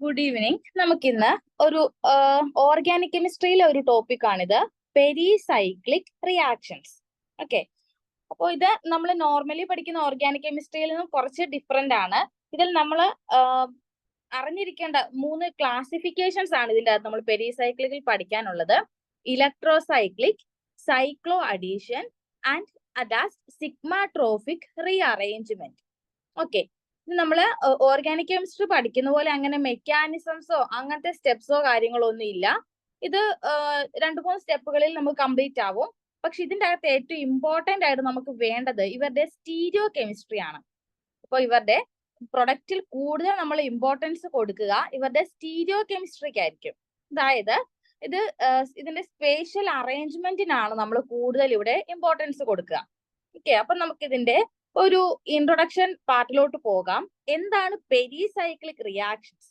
Good evening. നമുക്കിന്ന് ഒരു organic കെമിസ്ട്രിയിലെ ഒരു ടോപ്പിക്കാണിത്, പെരിസൈക്ലിക് റിയാക്ഷൻസ്. ഓക്കെ, അപ്പോൾ ഇത് നമ്മൾ നോർമലി പഠിക്കുന്ന ഓർഗാനിക് കെമിസ്ട്രിയിൽ നിന്നും കുറച്ച് ഡിഫറെന്റ് ആണ്. ഇതിൽ നമ്മൾ അറിഞ്ഞിരിക്കേണ്ട 3 ക്ലാസിഫിക്കേഷൻസ് ആണ് ഇതിൻ്റെ അകത്ത് നമ്മൾ പെരിസൈക്ലിക്കിൽ പഠിക്കാനുള്ളത്: ഇലക്ട്രോസൈക്ലിക്, സൈക്ലോ അഡീഷൻ ആൻഡ് അഡാസ് സിഗ്മാട്രോഫിക് റീഅറേഞ്ച്മെന്റ്. ഓക്കെ, ഇത് നമ്മൾ ഓർഗാനിക് കെമിസ്ട്രി പഠിക്കുന്ന പോലെ അങ്ങനെ മെക്കാനിസംസോ അങ്ങനത്തെ സ്റ്റെപ്സോ കാര്യങ്ങളോ ഒന്നും ഇല്ല. ഇത് 2-3 സ്റ്റെപ്പുകളിൽ നമുക്ക് കംപ്ലീറ്റ് ആവും. പക്ഷെ ഇതിന്റെ അകത്ത് ഏറ്റവും ഇമ്പോർട്ടന്റ് ആയിട്ട് നമുക്ക് വേണ്ടത് ഇവരുടെ സ്റ്റീരിയോ കെമിസ്ട്രി ആണ്. അപ്പോൾ ഇവരുടെ പ്രൊഡക്റ്റിൽ കൂടുതൽ നമ്മൾ ഇമ്പോർട്ടൻസ് കൊടുക്കുക ഇവരുടെ സ്റ്റീരിയോ കെമിസ്ട്രിക്ക് ആയിരിക്കും. അതായത് ഇതിന്റെ സ്പേഷ്യൽ അറേഞ്ച്മെന്റിനാണ് നമ്മൾ കൂടുതൽ ഇവിടെ ഇമ്പോർട്ടൻസ് കൊടുക്കുക. ഓക്കെ, അപ്പൊ നമുക്ക് ഇതിന്റെ ഒരു ഇൻട്രൊഡക്ഷൻ പാർട്ടിലോട്ട് പോകാം. എന്താണ് പെരിസൈക്ലിക് റിയാക്ഷൻസ്?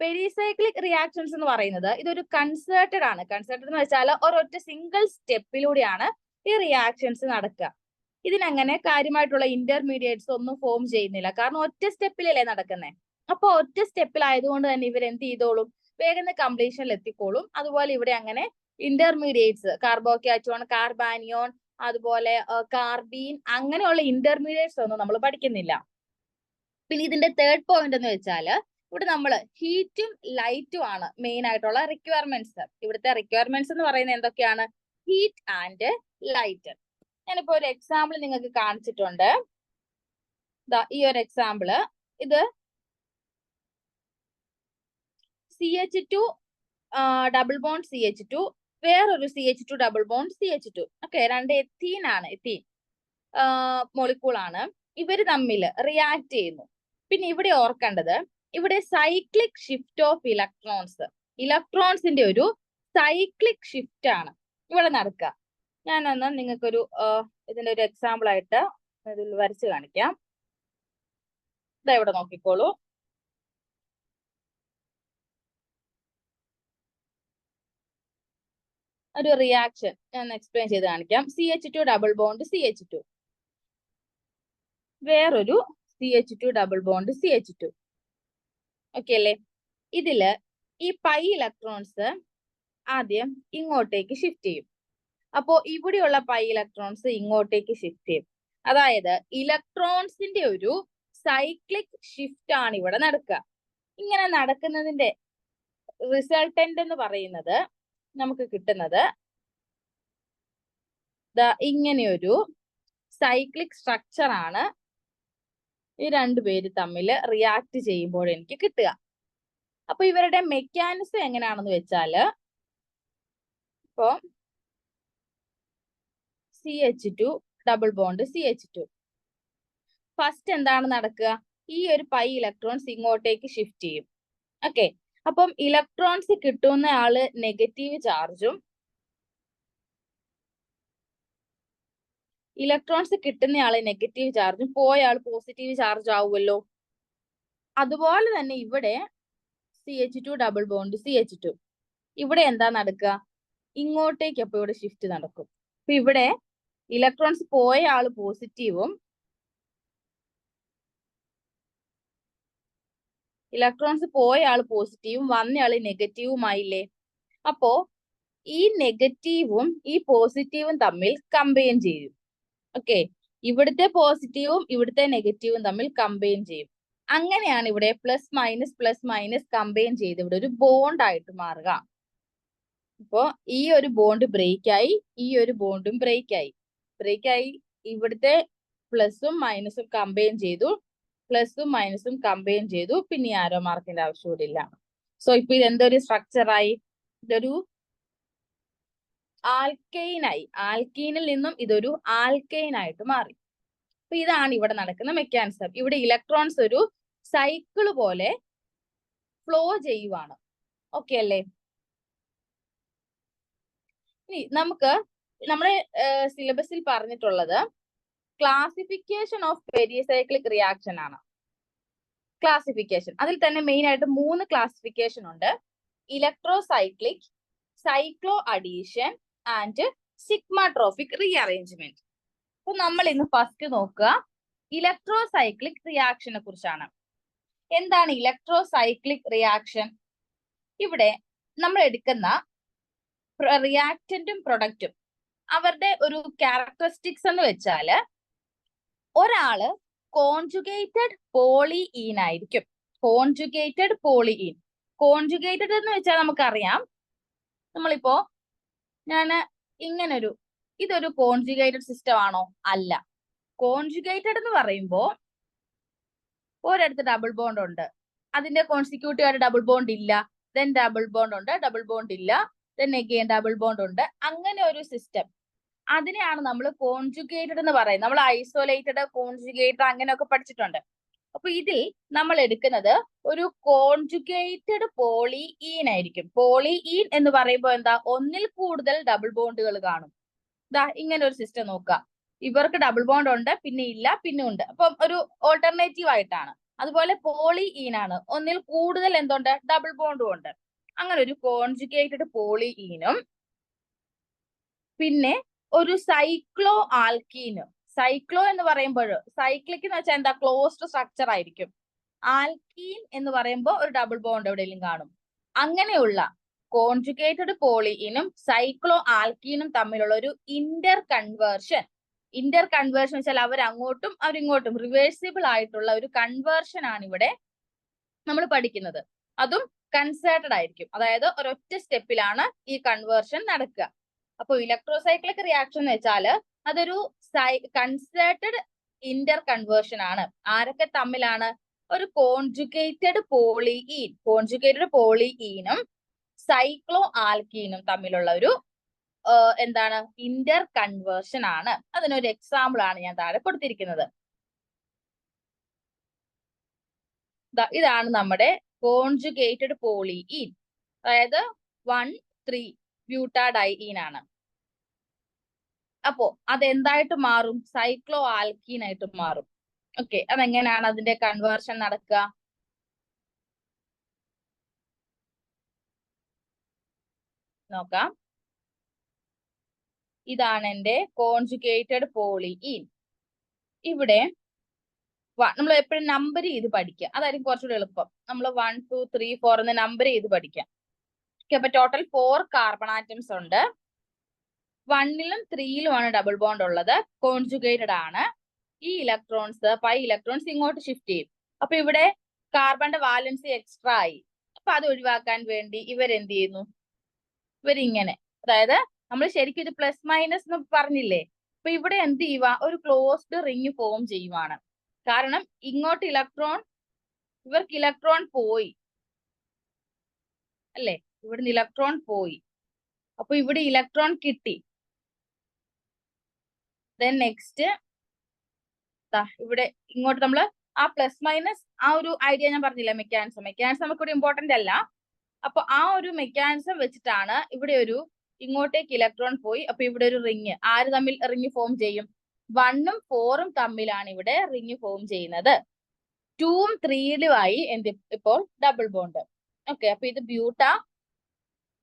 പെരിസൈക്ലിക് റിയാക്ഷൻസ് എന്ന് പറയുന്നത് ഇതൊരു കൺസേർട്ടഡ് ആണ്. കൺസേർട്ടഡ് എന്ന് വെച്ചാൽ ഒരൊറ്റ സിംഗിൾ സ്റ്റെപ്പിലൂടെയാണ് ഈ റിയാക്ഷൻസ് നടക്കുക. ഇതിനങ്ങനെ കാര്യമായിട്ടുള്ള ഇന്റർമീഡിയറ്റ്സ് ഒന്നും ഫോം ചെയ്യുന്നില്ല, കാരണം ഒറ്റ സ്റ്റെപ്പിലല്ലേ നടക്കുന്നത്. അപ്പൊ ഒറ്റ സ്റ്റെപ്പിലായതുകൊണ്ട് തന്നെ ഇവർ എന്ത് ചെയ്തോളും, വേഗം കംപ്ലീഷനിൽ എത്തിക്കോളും. അതുപോലെ ഇവിടെ അങ്ങനെ ഇന്റർമീഡിയറ്റ്സ്, കാർബോക്യാറ്റോൺ, കാർബാനിയോൺ, അതുപോലെ കാർബീൻ, അങ്ങനെയുള്ള ഇന്റർമീഡിയറ്റ്സ് ഒന്നും നമ്മൾ പഠിക്കുന്നില്ല. പിന്നെ ഇതിന്റെ തേർഡ് പോയിന്റ് എന്ന് വെച്ചാൽ ഇവിടെ നമ്മൾ ഹീറ്റും ലൈറ്റും ആണ് മെയിൻ ആയിട്ടുള്ള റിക്വയർമെന്റ്സ്. ഇവിടുത്തെ റിക്വയർമെന്റ്സ് എന്ന് പറയുന്നത് എന്തൊക്കെയാണ്? Heat and light. ഞാനിപ്പോ ഒരു എക്സാമ്പിൾ നിങ്ങൾക്ക് കാണിച്ചിട്ടുണ്ട്. ഈ ഒരു എക്സാമ്പിള്, ഇത് CH2 ഡബിൾ ബോണ്ട് CH2, വേറൊരു CH2 double bond CH2. Okay, 2 ethene ആണ്, എത്തീൻ മോളിക്കൂൾ ആണ്. ഇവര് തമ്മിൽ റിയാക്ട് ചെയ്യുന്നു. പിന്നെ ഇവിടെ ഓർക്കേണ്ടത്, ഇവിടെ സൈക്ലിക് ഷിഫ്റ്റ് ഓഫ് ഇലക്ട്രോൺസിന്റെ ഒരു സൈക്ലിക് ഷിഫ്റ്റ് ആണ് ഇവിടെ നടക്കുക. ഞാനൊന്ന് നിങ്ങൾക്കൊരു ഇതിന്റെ ഒരു എക്സാമ്പിൾ ആയിട്ട് ഇതിൽ വരച്ച് കാണിക്കാം. ഇതാ ഇവിടെ നോക്കിക്കോളൂ. ഒരു റിയാക്ഷൻ ഞാൻ എക്സ്പ്ലെയിൻ ചെയ്ത് കാണിക്കാം. CH2 ഡബിൾ ബോണ്ട് CH2, വേറൊരു CH2 double bond CH2. Okay അല്ലേ? ഇതില് ഈ പൈ ഇലക്ട്രോൺസ് ആദ്യം ഇങ്ങോട്ടേക്ക് ഷിഫ്റ്റ് ചെയ്യും. അപ്പോ ഇവിടെയുള്ള പൈ ഇലക്ട്രോൺസ് ഇങ്ങോട്ടേക്ക് ഷിഫ്റ്റ് ചെയ്യും. അതായത് ഇലക്ട്രോൺസിന്റെ ഒരു സൈക്ലിക് ഷിഫ്റ്റ് ആണ് ഇവിടെ നടക്കുക. ഇങ്ങനെ നടക്കുന്നതിന്റെ റിസൾട്ടന്റ് എന്ന് പറയുന്നത് നമുക്ക് കിട്ടുന്നത് ഇങ്ങനെയൊരു സൈക്ലിക് സ്ട്രക്ചർ ആണ് ഈ രണ്ടുപേര് തമ്മിൽ റിയാക്ട് ചെയ്യുമ്പോൾ എനിക്ക് കിട്ടുക. അപ്പൊ ഇവരുടെ മെക്കാനിസം എങ്ങനെയാണെന്ന് വെച്ചാല്, ഇപ്പോ CH2 double bond CH2, first എന്താണ് നടക്കുക? ഈ ഒരു പൈ ഇലക്ട്രോൺസ് ഇങ്ങോട്ടേക്ക് ഷിഫ്റ്റ് ചെയ്യും. ഓക്കെ, അപ്പം ഇലക്ട്രോൺസ് കിട്ടുന്ന ആള് നെഗറ്റീവ് ചാർജും പോയ ആൾ പോസിറ്റീവ് ചാർജ് ആവുമല്ലോ. അതുപോലെ തന്നെ ഇവിടെ CH2 ഡബിൾ ബോണ്ട് CH2, ഇവിടെ എന്താ നടക്കുക? ഇങ്ങോട്ടേക്ക് അപ്പൊ ഇവിടെ ഷിഫ്റ്റ് നടക്കും. അപ്പൊ ഇവിടെ ഇലക്ട്രോൺസ് പോയ ആള് പോസിറ്റീവും വന്നയാള് നെഗറ്റീവുമായില്ലേ. അപ്പോ ഈ നെഗറ്റീവും ഈ പോസിറ്റീവും തമ്മിൽ കമ്പൈൻ ചെയ്യും. ഓക്കെ, ഇവിടുത്തെ പോസിറ്റീവും ഇവിടുത്തെ നെഗറ്റീവും തമ്മിൽ കമ്പൈൻ ചെയ്യും. അങ്ങനെയാണ് ഇവിടെ പ്ലസ് മൈനസ് കമ്പൈൻ ചെയ്ത് ഇവിടെ ഒരു ബോണ്ട് ആയിട്ട് മാറുക. ഇപ്പോ ഈ ഒരു ബോണ്ട് ബ്രേക്ക് ആയി, ഈ ഒരു ബോണ്ടും ബ്രേക്ക് ആയി. ഇവിടുത്തെ പ്ലസും മൈനസും കമ്പൈൻ ചെയ്തു, പിന്നെ ആരോ മാർക്കിന്റെ ആവശ്യമില്ല. സോ ഇപ്പൊ ഇത് എന്തൊരു സ്ട്രക്ചറായി? ഇതൊരു ആൽക്കൈനായി. ആൽക്കീനിൽ നിന്നും ഇതൊരു ആൽക്കൈൻ ആയിട്ട് മാറി. അപ്പൊ ഇതാണ് ഇവിടെ നടക്കുന്ന മെക്കാനിസം. ഇവിടെ ഇലക്ട്രോൺസ് ഒരു സൈക്കിള് പോലെ ഫ്ലോ ചെയ്യുവാണ്. ഓക്കെ അല്ലേ? ഇനി നമുക്ക് നമ്മുടെ സിലബസിൽ പറഞ്ഞിട്ടുള്ളത് ക്ലാസിഫിക്കേഷൻ ഓഫ് പെരിസൈക്ലിക് റിയാക്ഷൻ ആണ്. ക്ലാസിഫിക്കേഷൻ, അതിൽ തന്നെ മെയിൻ ആയിട്ട് 3 ക്ലാസിഫിക്കേഷൻ ഉണ്ട്: ഇലക്ട്രോസൈക്ലിക്, സൈക്ലോ അഡീഷൻ ആൻഡ് സിഗ്മാട്രോഫിക് റീഅറേഞ്ച്മെന്റ്. അപ്പൊ നമ്മൾ ഇന്ന് ഫസ്റ്റ് നോക്കുക ഇലക്ട്രോസൈക്ലിക് റിയാക്ഷനെ കുറിച്ചാണ്. എന്താണ് ഇലക്ട്രോസൈക്ലിക് റിയാക്ഷൻ? ഇവിടെ നമ്മൾ എടുക്കുന്ന റിയാക്റ്റന്റും പ്രൊഡക്റ്റും അവരുടെ ഒരു ക്യാരക്ടറിസ്റ്റിക്സ് എന്ന് വെച്ചാല് ഒരാള് കോൺജുഗേറ്റഡ് പോളിഈൻ ആയിരിക്കും. കോൺജുഗേറ്റഡ് പോളിഈൻ. കോൺജുഗേറ്റഡ് എന്ന് വെച്ചാൽ നമുക്കറിയാം, നമ്മളിപ്പോ ഇതൊരു കോൺജുഗേറ്റഡ് സിസ്റ്റം ആണോ? അല്ല. കോൺജുഗേറ്റഡ് എന്ന് പറയുമ്പോ ഒരിടത്ത് ഡബിൾ ബോണ്ട് ഉണ്ട്, അതിന്റെ കോൺസിക്യൂട്ടീവ് ആയിട്ട് ഡബിൾ ബോണ്ട് ഇല്ല, ദെൻ ഡബിൾ ബോണ്ട് ഉണ്ട്, ഡബിൾ ബോണ്ട് ഇല്ല, ദെൻ അഗെയിൻ ഡബിൾ ബോണ്ട് ഉണ്ട്, അങ്ങനെ ഒരു സിസ്റ്റം. അതിനെയാണ് നമ്മൾ കോൺജുഗേറ്റഡ് എന്ന് പറയുന്നത്. നമ്മൾ ഐസൊലേറ്റഡ്, കോൺജുഗേറ്റഡ് അങ്ങനെയൊക്കെ പഠിച്ചിട്ടുണ്ട്. അപ്പൊ ഇതിൽ നമ്മൾ എടുക്കുന്നത് ഒരു കോൺജുഗേറ്റഡ് പോളിഈൻ ആയിരിക്കും. പോളിഈൻ എന്ന് പറയുമ്പോൾ എന്താ, ഒന്നിൽ കൂടുതൽ ഡബിൾ ബോണ്ടുകൾ കാണും. ഇങ്ങനെ ഒരു സിസ്റ്റം നോക്കുക. ഇവർക്ക് ഡബിൾ ബോണ്ട് ഉണ്ട്, പിന്നെ ഇല്ല, പിന്നെ ഉണ്ട്. അപ്പം ഒരു ഓൾട്ടർനേറ്റീവ് ആയിട്ടാണ്. അതുപോലെ പോളിഈൻ ആണ്, ഒന്നിൽ കൂടുതൽ എന്തുണ്ട്, ഡബിൾ ബോണ്ടും ഉണ്ട്. അങ്ങനെ ഒരു കോൺജുഗേറ്റഡ് പോളിഈനും പിന്നെ ഒരു സൈക്ലോ ആൽക്കീനും. സൈക്ലോ എന്ന് പറയുമ്പോൾ സൈക്ലിക് എന്ന് വെച്ചാൽ എന്താ, ക്ലോസ്ഡ് സ്ട്രക്ചർ ആയിരിക്കും. ആൽക്കീൻ എന്ന് പറയുമ്പോൾ ഒരു ഡബിൾ ബോണ്ട് എവിടെയെങ്കിലും കാണും. അങ്ങനെയുള്ള കോൺജുഗേറ്റഡ് പോളിഈനും സൈക്ലോ ആൽക്കീനും തമ്മിലുള്ള ഒരു ഇന്റർ കൺവേർഷൻ വെച്ചാൽ അവരങ്ങോട്ടും അവരിങ്ങോട്ടും റിവേഴ്സിബിൾ ആയിട്ടുള്ള ഒരു കൺവേർഷൻ ആണ് ഇവിടെ നമ്മൾ പഠിക്കുന്നത്. അതും കൺസേർട്ടഡ് ആയിരിക്കും, അതായത് ഒരൊറ്റ സ്റ്റെപ്പിലാണ് ഈ കൺവേർഷൻ നടക്കുക. അപ്പൊ ഇലക്ട്രോസൈക്ലിക് റിയാക്ഷൻ എന്ന് വെച്ചാൽ അതൊരു കൺസേർട്ടഡ് ഇന്റർ കൺവേർഷൻ ആണ്. ആരൊക്കെ തമ്മിലാണ്? ഒരു കോൺജുഗേറ്റഡ് പോളിഈനും സൈക്ലോ ആൽക്കീനും തമ്മിലുള്ള ഒരു എന്താണ്, ഇന്റർ കൺവേർഷൻ ആണ്. അതിനൊരു എക്സാമ്പിൾ ആണ് ഞാൻ താഴെ കൊടുത്തിരിക്കുന്നത്. ഇതാണ് നമ്മുടെ കോൺജുഗേറ്റഡ് പോളിഈൻ, അതായത് 1,3 ബ്യൂട്ടാഡൈഈൻ ആണ്. അപ്പോ അതെന്തായിട്ട് മാറും? സൈക്ലോ ആൽക്കീൻ ആയിട്ട് മാറും. ഓക്കെ, അതെങ്ങനെയാണ് അതിന്റെ കൺവേർഷൻ നടക്കുക? നോക്കാം. ഇതാണ് എന്റെ കോൺജുഗേറ്റഡ് പോളിഈൻ. ഇവിടെ നമ്മൾ എപ്പോഴും നമ്പർ ചെയ്ത് പഠിക്കുക, അതായിരിക്കും കുറച്ചുകൂടി എളുപ്പം. നമ്മൾ 1, 2, 3, 4 എന്ന് നമ്പർ ചെയ്ത് പഠിക്കാം. അപ്പൊ ടോട്ടൽ 4 കാർബൺ ആറ്റംസ് ഉണ്ട്. 1ലും 3ലുമാണ് ഡബിൾ ബോണ്ട് ഉള്ളത്, കോൺജുഗേറ്റഡ് ആണ്. ഈ ഇലക്ട്രോൺസ് പൈ ഇലക്ട്രോൺസ് ഇങ്ങോട്ട് ഷിഫ്റ്റ് ചെയ്യും. അപ്പൊ ഇവിടെ കാർബണിന്റെ വാലൻസി എക്സ്ട്രാ ആയി. അപ്പൊ അത് ഒഴിവാക്കാൻ വേണ്ടി ഇവരെന്ത് ചെയ്യുന്നു? ഇവരിങ്ങനെ, അതായത് നമ്മൾ ശരിക്കും ഇത് പ്ലസ് മൈനസ് എന്ന് പറഞ്ഞില്ലേ, അപ്പൊ ഇവിടെ എന്ത് ചെയ്യുക, ഒരു ക്ലോസ്ഡ് റിങ് ഫോം ചെയ്യുവാണ്. കാരണം ഇങ്ങോട്ട് ഇവർക്ക് ഇലക്ട്രോൺ പോയി അല്ലേ, ഇവിടുന്ന് ഇലക്ട്രോൺ പോയി, അപ്പൊ ഇവിടെ ഇലക്ട്രോൺ കിട്ടി. ദെൻ നെക്സ്റ്റ് ഇവിടെ ഇങ്ങോട്ട് നമ്മൾ ആ പ്ലസ് മൈനസ് ആ ഒരു ഐഡിയ ഞാൻ പറഞ്ഞില്ല, മെക്കാനിസം നമുക്ക് ഇവിടെ ഇമ്പോർട്ടന്റ് അല്ല. അപ്പൊ ആ ഒരു മെക്കാനിസം വെച്ചിട്ടാണ് ഇവിടെ ഇങ്ങോട്ടേക്ക് ഇലക്ട്രോൺ പോയി. അപ്പൊ ഇവിടെ ഒരു റിങ്, ആര് തമ്മിൽ റിങ് ഫോം ചെയ്യും? 1ഉം 4ഉം തമ്മിലാണ് ഇവിടെ റിങ് ഫോം ചെയ്യുന്നത്. 2ഉം 3ലും ആയി ഇപ്പോൾ ഡബിൾ ബോണ്ട്. ഓക്കെ, അപ്പൊ ഇത് ബ്യൂട്ട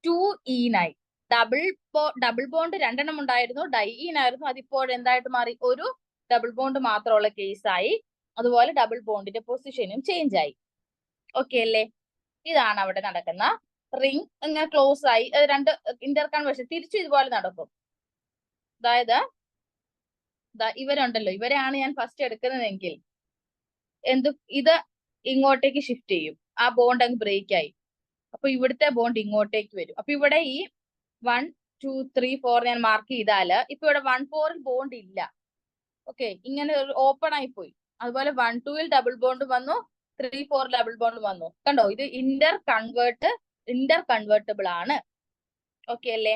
2ഈൻ ആയി. ഡബിൾ ബോണ്ട് 2 ഉണ്ടായിരുന്നു, ഡൈഈൻ ആയിരുന്നു. അതിപ്പോൾ എന്തായിട്ട് മാറി? ഒരു ഡബിൾ ബോണ്ട് മാത്രമുള്ള കേസായി. അതുപോലെ ഡബിൾ ബോണ്ടിന്റെ പൊസിഷനും ചേഞ്ച് ആയി. ഓക്കെ അല്ലേ? ഇതാണ് അവിടെ നടക്കുന്ന റിങ്. ഇങ്ങനെ ക്ലോസ് ആയി, രണ്ട് ഇന്റർ കൺവേർഷൻ തിരിച്ചു ഇതുപോലെ നടക്കും. അതായത് ഇവരുണ്ടല്ലോ, ഇവരെയാണ് ഞാൻ ഫസ്റ്റ് എടുക്കുന്നതെങ്കിൽ ഇത് ഇങ്ങോട്ടേക്ക് ഷിഫ്റ്റ് ചെയ്യും, ആ ബോണ്ട് അങ്ങ് ബ്രേക്ക് ആയി. അപ്പൊ ഇവിടുത്തെ ബോണ്ട് ഇങ്ങോട്ടേക്ക് വരും. അപ്പൊ ഇവിടെ ഈ 1, 2, 3, 4 ഞാൻ മാർക്ക് ചെയ്താല് ഇപ്പൊ ഇവിടെ 1, 4ൽ ബോണ്ട് ഇല്ല. ഓക്കെ, ഇങ്ങനെ ഒരു ഓപ്പൺ ആയി പോയി. അതുപോലെ 1, 2ൽ ഡബിൾ ബോണ്ട് വന്നു, 3, 4 ഡബിൾ ബോണ്ട് വന്നു. കണ്ടോ, ഇത് ഇന്റർ കൺവേർട്ടബിൾ ആണ്. ഓക്കെ അല്ലേ?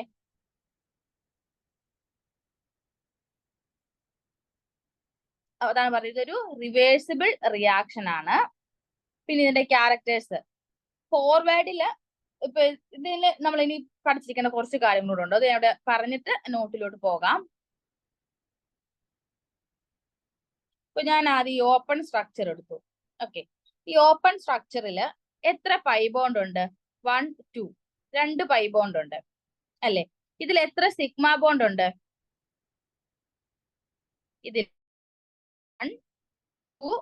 അതാണ് പറയുന്നത്, ഇതൊരു റിവേഴ്സിബിൾ റിയാക്ഷൻ ആണ്. പിന്നെ ഇതിന്റെ ക്യാരക്ടേഴ്സ് ഫോർവേഡില് ഇപ്പൊ ഇതില് നമ്മൾ ഇനി പഠിച്ചിരിക്കുന്ന കുറച്ച് കാര്യങ്ങളൂടെ ഉണ്ട്, അത് ഞാൻ ഇവിടെ പറഞ്ഞിട്ട് നോട്ടിലോട്ട് പോകാം. ഇപ്പൊ ഞാൻ ആദ്യം ഈ ഓപ്പൺ സ്ട്രക്ചർ എടുത്തു. ഓക്കെ, ഈ ഓപ്പൺ സ്ട്രക്ചറിൽ എത്ര പൈ ബോണ്ട് ഉണ്ട്? 1, 2, 2 പൈ ബോണ്ട് ഉണ്ട് അല്ലെ? ഇതിൽ എത്ര സിഗ്മ ബോണ്ട് ഉണ്ട്? ഇതിൽ 1, 2,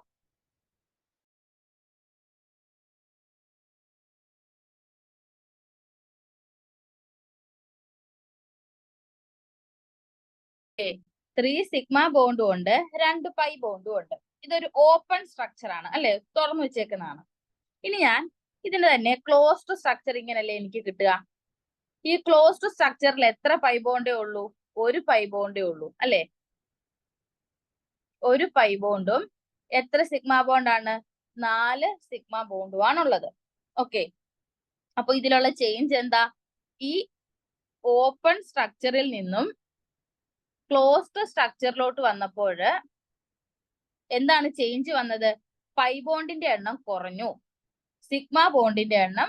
3 സിഗ്മ ബോണ്ടും ഉണ്ട്, 2 പൈ ബോണ്ടും ഉണ്ട്. ഇതൊരു ഓപ്പൺ സ്ട്രക്ചർ ആണ് അല്ലെ, തുറന്നു വെച്ചേക്കുന്നതാണ്. ഇനി ഞാൻ ഇതിന്റെ തന്നെ ക്ലോസ്ഡ് സ്ട്രക്ചർ ഇങ്ങനല്ലേ എനിക്ക് കിട്ടുക. ഈ ക്ലോസ്ഡ് സ്ട്രക്ചറിൽ എത്ര പൈ ബോണ്ടേ ഉള്ളൂ? ഒരു പൈ ബോണ്ടേ ഉള്ളൂ അല്ലെ. ഒരു പൈ ബോണ്ടും എത്ര സിഗ്മ ബോണ്ടാണ്? 4 സിഗ്മ ബോണ്ടും ആണുള്ളത്. ഓക്കെ, അപ്പൊ ഇതിലുള്ള ചേഞ്ച് എന്താ? ഈ ഓപ്പൺ സ്ട്രക്ചറിൽ നിന്നും ക്ലോസ്ഡ് സ്ട്രക്ചറിലോട്ട് വന്നപ്പോൾ എന്താണ് ചേഞ്ച് വന്നത്? പൈ ബോണ്ടിന്റെ എണ്ണം കുറഞ്ഞു, സിഗ്മ ബോണ്ടിന്റെ എണ്ണം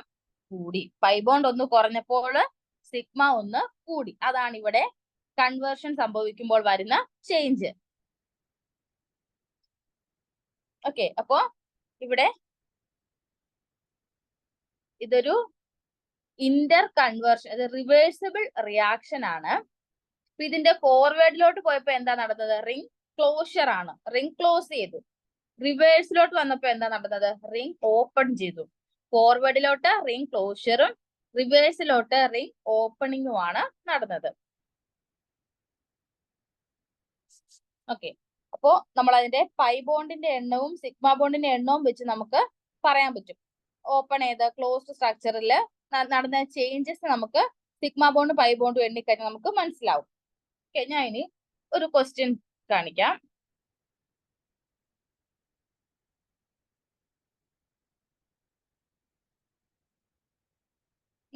കൂടി. പൈ ബോണ്ട് ഒന്ന് കുറഞ്ഞപ്പോൾ സിഗ്മ ഒന്ന് കൂടി. അതാണ് ഇവിടെ കൺവേർഷൻ സംഭവിക്കുമ്പോൾ വരുന്ന ചേഞ്ച്. ഓക്കെ, അപ്പോ ഇവിടെ ഇതൊരു ഇന്റർ കൺവേർഷൻ, ഇത് റിവേഴ്സിബിൾ റിയാക്ഷൻ ആണ്. ഇതിന്റെ ഫോർവേഡിലോട്ട് പോയപ്പോ എന്താ നടന്നത്? റിംഗ് ക്ലോഷർ ആണ്, റിംഗ് ക്ലോസ് ചെയ്തു. റിവേഴ്സിലോട്ട് വന്നപ്പോ എന്താ നടന്നത്? റിംഗ് ഓപ്പൺ ചെയ്തു. ഫോർവേഡിലോട്ട് റിംഗ് ക്ലോഷറും റിവേഴ്സിലോട്ട് റിംഗ് ഓപ്പണിംഗും ആണ് നടന്നത്. ഓക്കെ, അപ്പോ നമ്മൾ അതിന്റെ പൈ ബോണ്ടിന്റെ എണ്ണവും സിഗ്മ ബോണ്ടിന്റെ എണ്ണവും വെച്ച് നമുക്ക് പറയാൻ പറ്റും ഓപ്പൺ ചെയ്ത ക്ലോസ്ഡ് സ്ട്രക്ചറിൽ നടന്ന ചേഞ്ചസ് നമുക്ക് സിഗ്മ ബോണ്ടും പൈ ബോണ്ടും എണ്ണിക്കഴിഞ്ഞാൽ നമുക്ക് മനസ്സിലാവും. ഓക്കെ, ഞാൻ ഇനി ഒരു ക്വസ്റ്റ്യൻ കാണിക്കാം.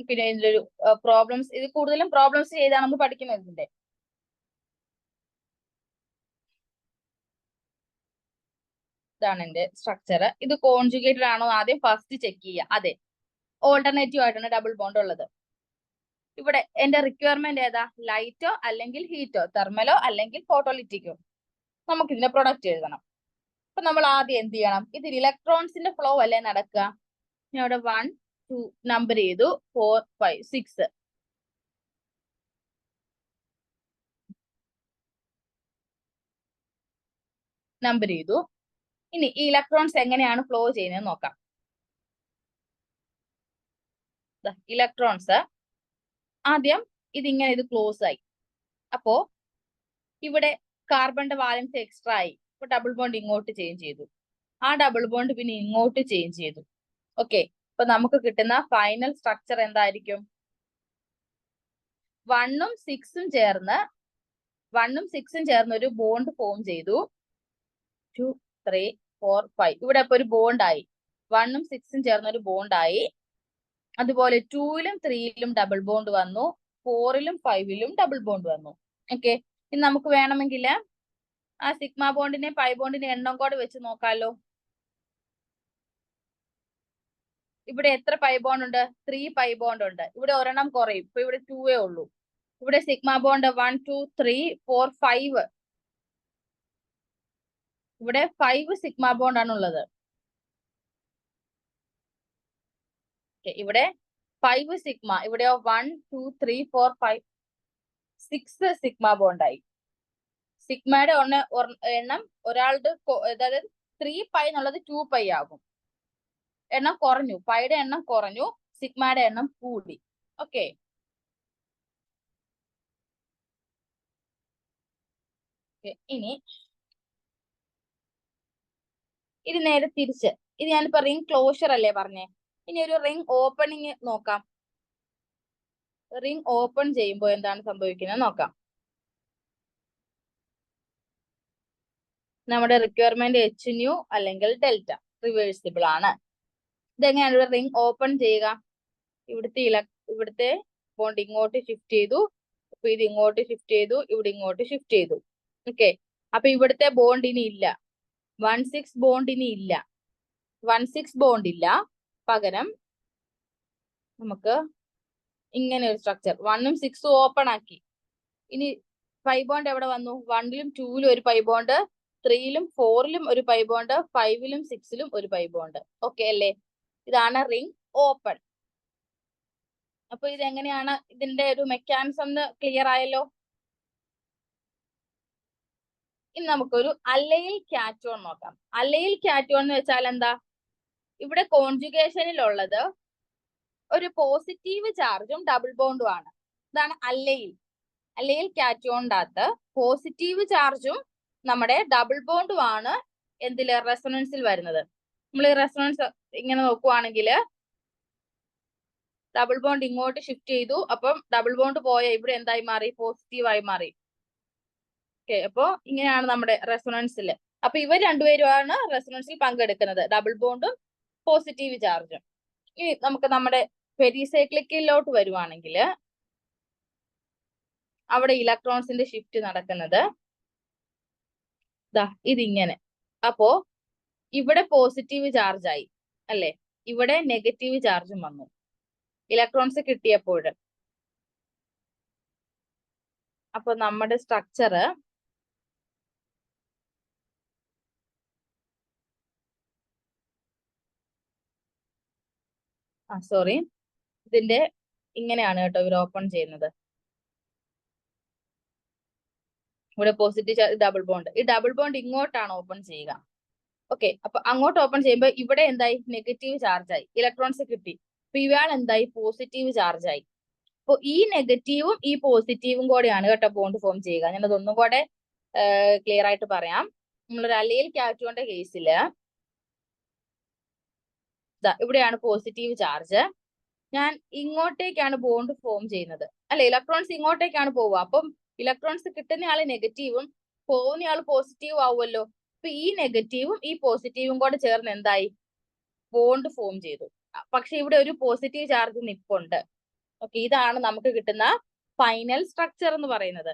പിന്നെ ഇതിലൊരു പ്രോബ്ലംസ്, ഇത് കൂടുതലും പ്രോബ്ലംസ് ചെയ്താണ് നമ്മൾ പഠിക്കുന്നത്. ഇതിന്റെ ഇതാണ് എന്റെ സ്ട്രക്ചർ. ഇത് കോൺജുഗേറ്റഡ് ആണോ ആദ്യം ഫസ്റ്റ് ചെക്ക് ചെയ്യുക. അതെ, ഓൾട്ടർനേറ്റീവ് ആയിട്ടാണ് ഡബിൾ ബോണ്ട് ഉള്ളത്. ഇവിടെ എന്റെ റിക്വയർമെന്റ് ഏതാ? ലൈറ്റോ അല്ലെങ്കിൽ ഹീറ്റോ, തെർമലോ അല്ലെങ്കിൽ ഫോട്ടോലിറ്റിക്കോ. നമുക്ക് ഇതിന്റെ പ്രൊഡക്റ്റ് എഴുതണം. അപ്പൊ നമ്മൾ ആദ്യം എന്ത് ചെയ്യണം? ഇതിൽ ഇലക്ട്രോൺസിന്റെ ഫ്ലോ അല്ലേ നടക്കുക. ഞാൻ ഇവിടെ 1 2 നമ്പർ ചെയ്തു, 4 5 6 നമ്പർ ചെയ്തു. ഇനി ഈ ഇലക്ട്രോൺസ് എങ്ങനെയാണ് ഫ്ലോ ചെയ്യുന്നത് നോക്കാം. ഇലക്ട്രോൺസ് ആദ്യം ഇതിങ്ങനെ ഇത് ക്ലോസ് ആയി. അപ്പോ ഇവിടെ കാർബണിന്റെ വാലൻസ് എക്സ്ട്രാ ആയി. ഇപ്പൊ ഡബിൾ ബോണ്ട് ഇങ്ങോട്ട് ചേഞ്ച് ചെയ്തു, ആ ഡബിൾ ബോണ്ട് പിന്നെ ഇങ്ങോട്ട് ചേഞ്ച് ചെയ്തു. ഓക്കെ, അപ്പൊ നമുക്ക് കിട്ടുന്ന ഫൈനൽ സ്ട്രക്ചർ എന്തായിരിക്കും? 1ഉം 6ഉം ചേർന്ന് ഒരു ബോണ്ട് ഫോം ചെയ്തു. 2 3 4 5 ഇവിടെ ഇപ്പൊ ഒരു ബോണ്ടായി. 1ഉം 6ഉം ചേർന്ന് ഒരു ബോണ്ടായി. അതുപോലെ 2ലും 3ലും ഡബിൾ ബോണ്ട് വന്നു, 4ലും 5ലും ഡബിൾ ബോണ്ട് വന്നു. ഓക്കെ, ഇനി നമുക്ക് വേണമെങ്കിൽ ആ സിഗ്മ ബോണ്ടിനെ പൈ ബോണ്ടിനെ എണ്ണം കൂടെ വെച്ച് നോക്കാലോ. ഇവിടെ എത്ര പൈ ബോണ്ട് ഉണ്ട്? 3 പൈ ബോണ്ട് ഉണ്ട്. ഇവിടെ ഒരെണ്ണം കുറയും, ഇപ്പൊ ഇവിടെ 2 ഉള്ളൂ. ഇവിടെ സിഗ്മ ബോണ്ട് 1 2 3 4 5. ഇവിടെ 5 സിഗ്മ ബോണ്ട് ആണ് ഉള്ളത്. ഇവിടെ 5 സിഗ്മ, ഇവിടെയോ 1 2 3 4 5 6 സിഗ്മ ബോണ്ടായി. സിഗ്മയുടെ എണ്ണം ഒരാളുടെ, അതായത് 3 പൈ എന്നുള്ളത് 2 പൈ ആകും. എണ്ണം കുറഞ്ഞു, പൈയുടെ എണ്ണം കുറഞ്ഞു, സിഗ്മയുടെ എണ്ണം കൂടി. ഓക്കെ, ഇനി ഇത് നേരെ തിരിച്ച്, ഇത് ഞാനിപ്പോ റിംഗ് ക്ലോഷർ അല്ലേ പറഞ്ഞേ. ഇനി ഒരു റിംഗ് ഓപ്പണിങ് നോക്കാം. റിംഗ് ഓപ്പൺ ചെയ്യുമ്പോൾ എന്താണ് സംഭവിക്കുന്നത് നോക്കാം. നമ്മുടെ റിക്വയർമെന്റ് എച്ച് ന്യൂ അല്ലെങ്കിൽ ഡെൽറ്റ റിവേഴ്സിബിൾ ആണ്. ഇതെങ്ങനെയാണ് റിംഗ് ഓപ്പൺ ചെയ്യുക? ഇവിടുത്തെ ബോണ്ട് ഇങ്ങോട്ട് ഷിഫ്റ്റ് ചെയ്തു, അപ്പൊ ഇത് ഇങ്ങോട്ട് ഷിഫ്റ്റ് ചെയ്തു, ഇവിടെ ഇങ്ങോട്ട് ഷിഫ്റ്റ് ചെയ്തു. ഓക്കെ, അപ്പൊ ഇവിടുത്തെ ബോണ്ട് ഇനി ഇല്ല, 1 6 ബോണ്ട് ഇനി ഇല്ല, 1 6 ബോണ്ട് ഇല്ല. പകരം നമുക്ക് ഇങ്ങനെ ഒരു സ്ട്രക്ചർ 1ഉം 6ഉം ഓപ്പൺ ആക്കി. ഇനി പൈ ബോണ്ട് എവിടെ വന്നു? 1ലും 2ലും ഒരു പൈ ബോണ്ട്, 3ലും 4ലും ഒരു പൈ ബോണ്ട്, 5ലും 6ലും ഒരു പൈ ബോണ്ട്. ഓക്കെ അല്ലേ? ഇതാണ് റിംഗ് ഓപ്പൺ. അപ്പൊ ഇത് എങ്ങനെയാണ് ഇതിന്റെ ഒരു മെക്കാനിസം എന്ന് ക്ലിയർ ആയല്ലോ. ഇനി നമുക്കൊരു അല്ലൈൽ കാറ്റോൺ നോക്കാം. അല്ലൈൽ കാറ്റോൺ എന്ന് വെച്ചാൽ എന്താ? ഇവിടെ കോൺജുഗേഷനിൽ ഉള്ളത് ഒരു പോസിറ്റീവ് ചാർജും ഡബിൾ ബോണ്ടും ആണ്. ഇതാണ് അല്ലൈൽ. അല്ലെങ്കിൽ കാറ്റോണിന്റെ അകത്ത് പോസിറ്റീവ് ചാർജും നമ്മുടെ ഡബിൾ ബോണ്ടും ആണ് എന്തില് റെസൊണൻസിൽ വരുന്നത്. നമ്മൾ ഈ റെസൊണൻസ് ഇങ്ങനെ നോക്കുവാണെങ്കിൽ ഡബിൾ ബോണ്ട് ഇങ്ങോട്ട് ഷിഫ്റ്റ് ചെയ്തു, അപ്പം ഡബിൾ ബോണ്ട് പോയ ഇവിടെ എന്തായി മാറി, പോസിറ്റീവായി മാറി. ഓക്കെ, അപ്പോ ഇങ്ങനെയാണ് നമ്മുടെ റെസൊണൻസിൽ. അപ്പൊ ഇവർ രണ്ടുപേരുമാണ് റെസൊണൻസിൽ പങ്കെടുക്കുന്നത്, ഡബിൾ ബോണ്ടും പോസിറ്റീവ് ചാർജും. ഇനി നമുക്ക് നമ്മുടെ പെരിസൈക്ലിക്കിലോട്ട് വരുവാണെങ്കിൽ അവിടെ ഇലക്ട്രോൺസിന്റെ ഷിഫ്റ്റ് നടക്കുന്നത് ഇതിങ്ങനെ. അപ്പോ ഇവിടെ പോസിറ്റീവ് ചാർജ് ആയി അല്ലെ, ഇവിടെ നെഗറ്റീവ് ചാർജും വന്നു ഇലക്ട്രോൺസ് കിട്ടിയപ്പോൾ. അപ്പൊ നമ്മുടെ സ്ട്രക്ചർ സോറി, ഇതിന്റെ ഇങ്ങനെയാണ് കേട്ടോ ഇവർ ഓപ്പൺ ചെയ്യുന്നത്. ഇവിടെ പോസിറ്റീവ് ചാർജ്, ഡബിൾ ബോണ്ട്, ഈ ഡബിൾ ബോണ്ട് ഇങ്ങോട്ടാണ് ഓപ്പൺ ചെയ്യുക. ഓക്കെ, അപ്പൊ അങ്ങോട്ട് ഓപ്പൺ ചെയ്യുമ്പോൾ ഇവിടെ എന്തായി, നെഗറ്റീവ് ചാർജ് ആയി, ഇലക്ട്രോൺസ് കിട്ടി. അപ്പൊ ഇയാൾ എന്തായി, പോസിറ്റീവ് ചാർജ് ആയി. അപ്പൊ ഈ നെഗറ്റീവും ഈ പോസിറ്റീവും കൂടെയാണ് കേട്ടോ ബോണ്ട് ഫോം ചെയ്യുക. ഞാനത് ഒന്നും കൂടെ ക്ലിയർ ആയിട്ട് പറയാം. നമ്മളൊരു അലൈൽ കാറ്റോണിന്റെ കേസില് ഇവിടെയാണ് പോസിറ്റീവ് ചാർജ്, ഞാൻ ഇങ്ങോട്ടേക്കാണ് ബോണ്ട് ഫോം ചെയ്യുന്നത് അല്ലെ, ഇലക്ട്രോൺസ് ഇങ്ങോട്ടേക്കാണ് പോവുക. അപ്പം ഇലക്ട്രോൺസ് കിട്ടുന്ന ആള് നെഗറ്റീവും പോകുന്ന ആള് പോസിറ്റീവും ആവുമല്ലോ. അപ്പൊ ഈ നെഗറ്റീവും ഈ പോസിറ്റീവും കൂടെ ചേർന്ന് എന്തായി, ബോണ്ട് ഫോം ചെയ്തു. പക്ഷെ ഇവിടെ ഒരു പോസിറ്റീവ് ചാർജ് നിപ്പുണ്ട്. ഓക്കെ, ഇതാണ് നമുക്ക് കിട്ടുന്ന ഫൈനൽ സ്ട്രക്ചർ എന്ന് പറയുന്നത്.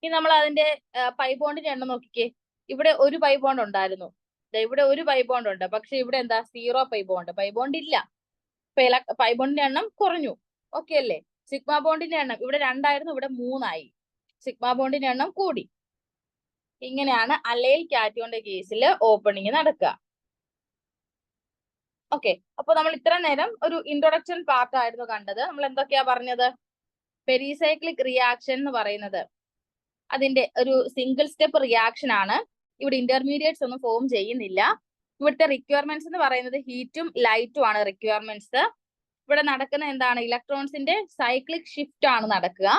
ഇനി നമ്മൾ അതിന്റെ പൈ ബോണ്ടിന്റെ എണ്ണം നോക്കിക്കേ. ഇവിടെ ഒരു പൈ ബോണ്ട് ഉണ്ടായിരുന്നു, ഇവിടെ ഒരു പൈ ബോണ്ട് ഉണ്ട്, പക്ഷെ ഇവിടെ എന്താ, 0 പൈ ബോണ്ട്, പൈ ബോണ്ട് ഇല്ല. പൈ ബോണ്ടിന്റെ എണ്ണം കുറഞ്ഞു. ഓക്കെ അല്ലേ. സിഗ്മ ബോണ്ടിന്റെ എണ്ണം ഇവിടെ 2 ആയിരുന്നു, ഇവിടെ 3 ആയി. സിഗ്മ ബോണ്ടിന്റെ എണ്ണം കൂടി. ഇങ്ങനെയാണ് അലൈൽ കാറ്റോണിന്റെ കേസിൽ ഓപ്പണിങ് നടക്കുക. ഓക്കെ, അപ്പൊ നമ്മൾ ഇത്ര നേരം ഒരു ഇൻട്രൊഡക്ഷൻ പാർട്ട് ആയിരുന്നു കണ്ടത്. നമ്മൾ എന്തൊക്കെയാ പറഞ്ഞത്, പെരിസൈക്ലിക് റിയാക്ഷൻ എന്ന് പറയുന്നത് അതിന്റെ ഒരു സിംഗിൾ സ്റ്റെപ്പ് റിയാക്ഷൻ ആണ്. ഇവിടെ ഇന്റർമീഡിയറ്റ്സ് ഒന്നും ഫോം ചെയ്യുന്നില്ല. ഇവിടുത്തെ റിക്വയർമെന്റ്സ് എന്ന് പറയുന്നത് ഹീറ്റും ലൈറ്റും ആണ് റിക്വയർമെന്റ്സ്. ഇവിടെ നടക്കുന്ന എന്താണ്, ഇലക്ട്രോൺസിന്റെ സൈക്ലിക് ഷിഫ്റ്റ് ആണ് നടക്കുക.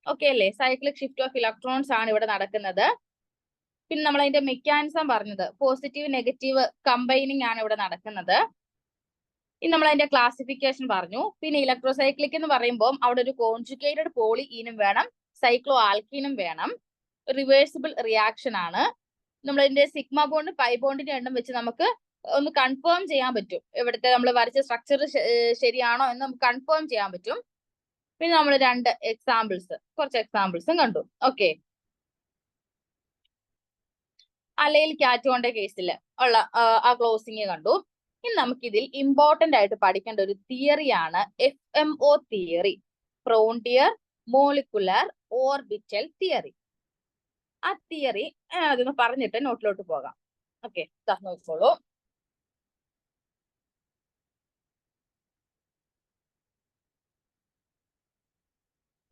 ഓക്കെ അല്ലേ, സൈക്ലിക് ഷിഫ്റ്റ് ഓഫ് ഇലക്ട്രോൺസ് ആണ് ഇവിടെ നടക്കുന്നത്. പിന്നെ നമ്മൾ അതിന്റെ മെക്കാനിസം പറഞ്ഞത് പോസിറ്റീവ് നെഗറ്റീവ് കമ്പൈനിങ് ആണ് ഇവിടെ നടക്കുന്നത്. ഇനി നമ്മൾ അതിന്റെ ക്ലാസിഫിക്കേഷൻ പറഞ്ഞു. പിന്നെ ഇലക്ട്രോസൈക്ലിക് എന്ന് പറയുമ്പോൾ അവിടെ ഒരു കോൺജുഗേറ്റഡ് പോളി ഈനും വേണം, സൈക്ലോ ആൽക്കീനും വേണം. റിവേഴ്സിബിൾ റിയാക്ഷൻ ആണ്. നമ്മൾ ഇതിന്റെ സിഗ്മ ബോണ്ട് പൈ ബോണ്ടിന്റെ എണ്ണം വെച്ച് നമുക്ക് ഒന്ന് കൺഫേം ചെയ്യാൻ പറ്റും, ഇവിടുത്തെ നമ്മൾ വരച്ച സ്ട്രക്ചർ ശരിയാണോ എന്ന് നമുക്ക് കൺഫേം ചെയ്യാൻ പറ്റും. പിന്നെ നമ്മൾ കുറച്ച് എക്സാമ്പിൾസും കണ്ടു. ഓക്കെ, അലൈൽ കാറ്റോണിന്റെ കേസിൽ ഉള്ള ആ ക്ലോസിങ് കണ്ടു. ഇനി നമുക്ക് ഇതിൽ ഇമ്പോർട്ടന്റ് ആയിട്ട് പഠിക്കേണ്ട ഒരു തിയറിയാണ് FMO theory, frontier molecular orbital theory. ആ തിയറി അതൊന്ന് പറഞ്ഞിട്ട് നോട്ടിലോട്ട് പോകാം. ഓക്കെ, നോക്കിക്കോളൂ.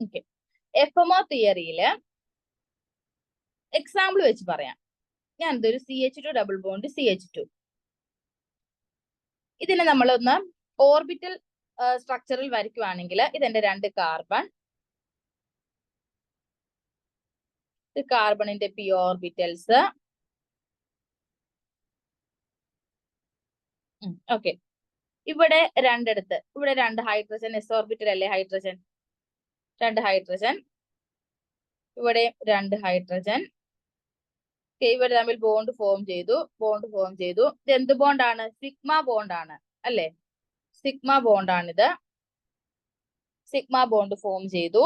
ഓക്കെ, FMO തിയറിയില് എക്സാമ്പിൾ വെച്ച് പറയാം. ഞാൻ ഇതൊരു CH2 ഡബിൾ ബോണ്ട് CH2, ഇതിനെ നമ്മളൊന്ന് ഓർബിറ്റൽ സ്ട്രക്ചറിൽ വരയ്ക്കുവാണെങ്കിൽ ഇതെന്റെ 2 കാർബൺ, കാർബണിന്റെ p ഓർബിറ്റൽസ്. ഓക്കെ, ഇവിടെ രണ്ടിടത്ത് ഇവിടെ 2 ഹൈഡ്രജൻ, s ഓർബിറ്റൽ അല്ലേ ഹൈഡ്രജൻ, 2 ഹൈഡ്രജൻ, ഇവിടെ 2 ഹൈഡ്രജൻ. ഇവർ തമ്മിൽ ബോണ്ട് ഫോം ചെയ്തു. ഇത് എന്ത് ബോണ്ടാണ്, സിഗ്മ ബോണ്ടാണ് അല്ലെ, സിഗ്മ ബോണ്ടാണിത്. സിഗ്മ ബോണ്ട് ഫോം ചെയ്തു.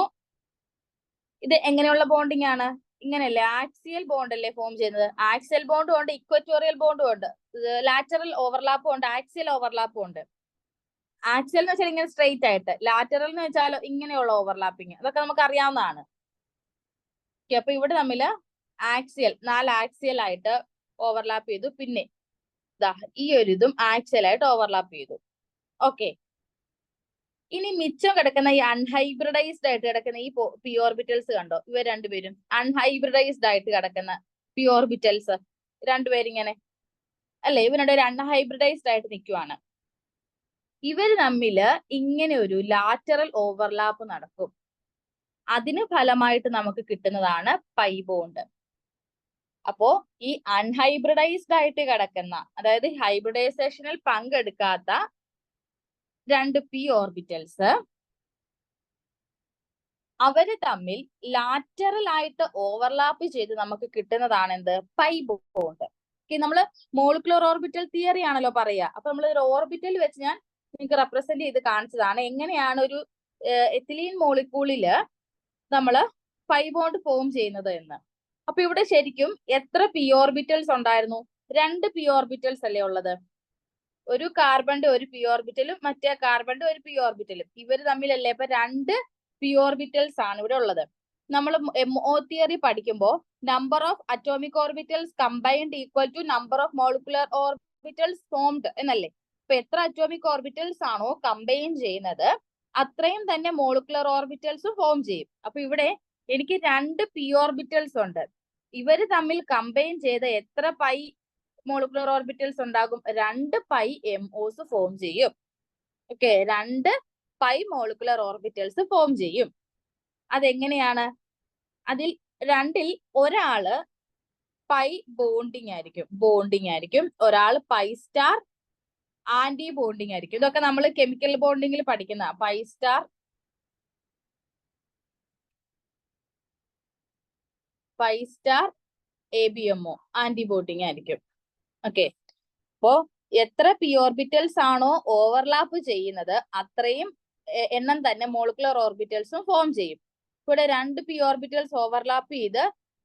ഇത് എങ്ങനെയുള്ള ബോണ്ടിങ് ആണ്, ഇങ്ങനെയല്ലേ, ആക്സിയൽ ബോണ്ട് അല്ലേ ഫോം ചെയ്യുന്നത്. ആക്സിയൽ ബോണ്ടും ഉണ്ട്, ഇക്വറ്റോറിയൽ ബോണ്ടും ഉണ്ട്, ലാറ്ററൽ ഓവർലാപ്പും ഉണ്ട്, ആക്സിയൽ ഓവർലാപ്പും ഉണ്ട്. ആക്സിയൽ എന്ന് വെച്ചാൽ ഇങ്ങനെ സ്ട്രെയിറ്റ് ആയിട്ട്, ലാറ്ററൽ എന്ന് വെച്ചാൽ ഇങ്ങനെയുള്ള ഓവർലാപ്പിങ്, അതൊക്കെ നമുക്ക് അറിയാവുന്നതാണ്. അപ്പൊ ഇവിടെ തമ്മിൽ ആക്സിയൽ 4 ആക്സിയൽ ആയിട്ട് ഓവർലാപ്പ് ചെയ്തു. പിന്നെ ഈ ഒരു ഇതും ആക്സിയൽ ആയിട്ട് ഓവർലാപ്പ് ചെയ്തു. ഓക്കെ, ഇനി മിച്ചം കിടക്കുന്ന ഈ അൺഹൈബ്രിഡൈസ്ഡ് ആയിട്ട് കിടക്കുന്ന ഈ p ഓർബിറ്റൽസ് കണ്ടോ, ഇവർ രണ്ടുപേരും അൺഹൈബ്രിഡൈസ്ഡ് ആയിട്ട് കിടക്കുന്ന p ഓർബിറ്റൽസ് രണ്ടുപേരിങ്ങനെ അല്ലെ, ഇവരുടെ ഒരു അൺഹൈബ്രിഡൈസ്ഡ് ആയിട്ട് നിൽക്കുവാണ്. ഇവർ തമ്മില് ഇങ്ങനെ ഒരു ലാറ്ററൽ ഓവർലാപ്പ് നടക്കും. അതിന് ഫലമായിട്ട് നമുക്ക് കിട്ടുന്നതാണ് പൈ ബോണ്ട്. അപ്പോ ഈ അൺഹൈബ്രിഡൈസ്ഡ് ആയിട്ട് കിടക്കുന്ന, അതായത് ഹൈബ്രിഡൈസേഷനിൽ പങ്കെടുക്കാത്ത 2 p ഓർബിറ്റൽസ് അവര് തമ്മിൽ ലാറ്ററൽ ആയിട്ട് ഓവർലാപ്പ് ചെയ്ത് നമുക്ക് കിട്ടുന്നതാണ് എന്ത്? Pi bond. നമ്മള് മോളിക്കുലർ ഓർബിറ്റൽ തിയറി ആണല്ലോ പറയുക. അപ്പൊ നമ്മൾ ഒരു ഓർബിറ്റൽ വെച്ച് ഞാൻ നിങ്ങൾക്ക് റെപ്രസെന്റ് ചെയ്ത് കാണിച്ചതാണ് എങ്ങനെയാണ് ഒരു എത്തിലീൻ മോളിക്യൂളില് നമ്മള് പൈ ബോണ്ട് ഫോം ചെയ്യുന്നത് എന്ന്. അപ്പൊ ഇവിടെ ശരിക്കും എത്ര പി ഓർബിറ്റൽസ് ഉണ്ടായിരുന്നു? 2 p ഓർബിറ്റൽസ് അല്ലേ ഉള്ളത്. ഒരു കാർബണിന്റെ ഒരു പി ഓർബിറ്റലും മറ്റേ കാർബണിന്റെ ഒരു പി ഓർബിറ്റലും ഇവര് തമ്മിലല്ലേ. അപ്പൊ 2 p ഓർബിറ്റൽസ് ആണ് ഇവിടെ ഉള്ളത്. നമ്മൾ MO തിയറി പഠിക്കുമ്പോൾ number of atomic orbitals combined equal to number of molecular orbitals formed എന്നല്ലേ. അപ്പൊ എത്ര അറ്റോമിക് ഓർബിറ്റൽസ് ആണോ കമ്പൈൻ ചെയ്യുന്നത് അത്രയും തന്നെ മോളിക്കുലർ ഓർബിറ്റൽസ് ഫോം ചെയ്യും. അപ്പൊ ഇവിടെ എനിക്ക് 2 p ഓർബിറ്റൽസ് ഉണ്ട്. ഇവര് തമ്മിൽ കമ്പൈൻ ചെയ്ത് എത്ര പൈ മോളിക്കുലർ ഓർബിറ്റൽസ് ഉണ്ടാകും? 2 പൈ MOs ഫോം ചെയ്യും. Okay, 2 pi molecular orbitals form ചെയ്യും. അതെങ്ങനെയാണ്? അതിൽ 2ൽ ഒരാള് പൈ ബോണ്ടിങ് ആയിരിക്കും, ഒരാൾ പൈ സ്റ്റാർ ആന്റി ബോണ്ടിങ് ആയിരിക്കും. ഇതൊക്കെ നമ്മൾ കെമിക്കൽ ബോണ്ടിങ്ങിൽ പഠിക്കുന്ന pi star ABMO anti bonding ആയിരിക്കും. ഓക്കെ, അപ്പോ എത്ര പി ഓർബിറ്റൽസ് ആണോ ഓവർലാപ്പ് ചെയ്യുന്നത് അത്രയും എണ്ണം തന്നെ മോളിക്കുലർ ഓർബിറ്റൽസും ഫോം ചെയ്യും. ഇവിടെ 2 p ഓർബിറ്റൽസ് ഓവർലാപ്പ് ചെയ്ത്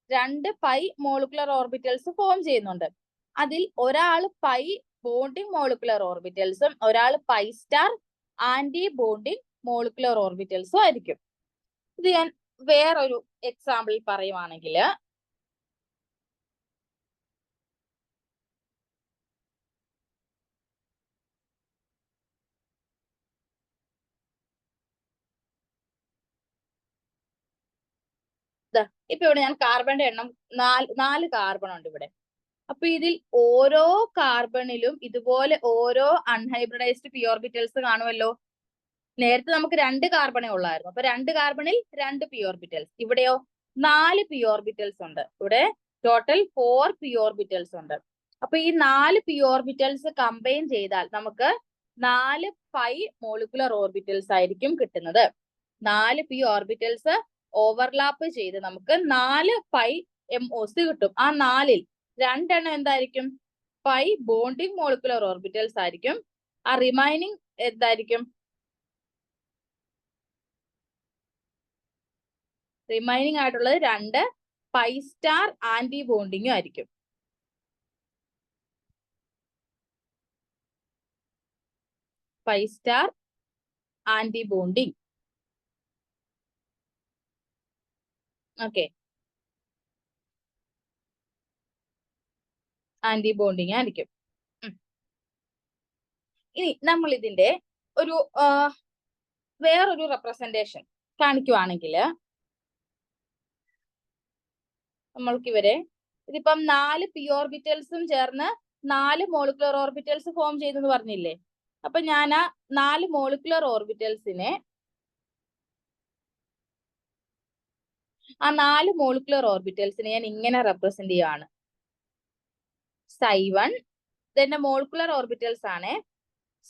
2 പൈ മോളിക്കുലർ ഓർബിറ്റൽസ് ഫോം ചെയ്യുന്നുണ്ട്. അതിൽ ഒരാൾ പൈ ബോണ്ടിങ് മോളിക്കുലർ ഓർബിറ്റൽസും ഒരാൾ pi star anti bonding molecular ഓർബിറ്റൽസും ആയിരിക്കും. ഇത് ഞാൻ വേറൊരു എക്സാമ്പിൾ പറയുവാണെങ്കിൽ, ഇപ്പൊ ഇവിടെ ഞാൻ കാർബണിന്റെ എണ്ണം 4 കാർബൺ ഉണ്ട് ഇവിടെ. അപ്പൊ ഇതിൽ ഓരോ കാർബണിലും ഇതുപോലെ ഓരോ അൺഹൈബ്രിഡൈസ്ഡ് പി ഓർബിറ്റൽസ് കാണുമല്ലോ. നേരത്തെ നമുക്ക് 2 കാർബണേ ഉള്ളായിരുന്നു. അപ്പൊ 2 കാർബണിൽ 2 p ഓർബിറ്റൽസ്. ഇവിടെയോ 4 p ഓർബിറ്റൽസ് ഉണ്ട്. ഇവിടെ ടോട്ടൽ 4 p ഓർബിറ്റൽസ് ഉണ്ട്. അപ്പൊ ഈ 4 p ഓർബിറ്റൽസ് കമ്പൈൻ ചെയ്താൽ നമുക്ക് 4 പൈ മോളിക്കുലർ ഓർബിറ്റൽസ് ആയിരിക്കും കിട്ടുന്നത്. 4 p ഓർബിറ്റൽസ് ഓവർലാപ്പ് ചെയ്ത് നമുക്ക് 4 പൈ MOs കിട്ടും. ആ 4ൽ 2 എണ്ണം എന്തായിരിക്കും? പൈ ബോണ്ടിങ് മോളിക്കുലർ ഓർബിറ്റൽസ് ആയിരിക്കും. ആ റിമൈനിങ് എന്തായിരിക്കും? റിമൈനിങ് ആയിട്ടുള്ളത് 2 പൈ സ്റ്റാർ ആന്റി ബോണ്ടിങ്ങും ആയിരിക്കും. Pi star anti bonding. Okay, anti bonding ആയിരിക്കും. ഇനി നമ്മൾ ഇതിന്റെ ഒരു വേറൊരു റെപ്രസെന്റേഷൻ കാണിക്കുവാണെങ്കിൽ, നമ്മൾക്ക് ഇവരെ ഇതിപ്പം 4 p ഓർബിറ്റൽസും ചേർന്ന് 4 മോളിക്കുലർ ഓർബിറ്റൽസ് ഫോം ചെയ്തെന്ന് പറഞ്ഞില്ലേ. അപ്പൊ ഞാൻ ആ 4 മോളിക്കുലർ ഓർബിറ്റൽസിനെ ഞാൻ ഇങ്ങനെ റെപ്രസെന്റ് ചെയ്യുകയാണ്. Ψ1 ഇതിന്റെ മോളിക്കുലർ ഓർബിറ്റൽസ് ആണ്.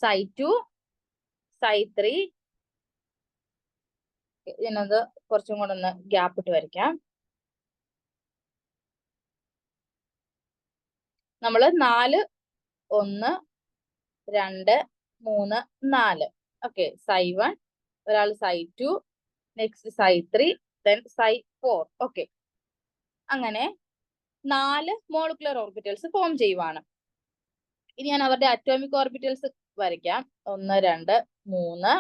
Ψ2, Ψ3. ഞാനത് കുറച്ചും കൂടെ ഒന്ന് ഗ്യാപ്പ് ഇട്ട് വരയ്ക്കാം. നമ്മള് 4, 1, 2, 3, 4. ഓക്കെ, Ψ1, ഒരാൾ Ψ2, നെക്സ്റ്റ് Ψ3, then Ψ4. ഓക്കെ, അങ്ങനെ 4 മോളിക്കുലർ ഓർബിറ്റൽസ് ഫോം ചെയ്യുവാണ്. ഇനി ഞാൻ അവരുടെ അറ്റോമിക് ഓർബിറ്റൽസ് വരയ്ക്കാം. 1, 2, 3,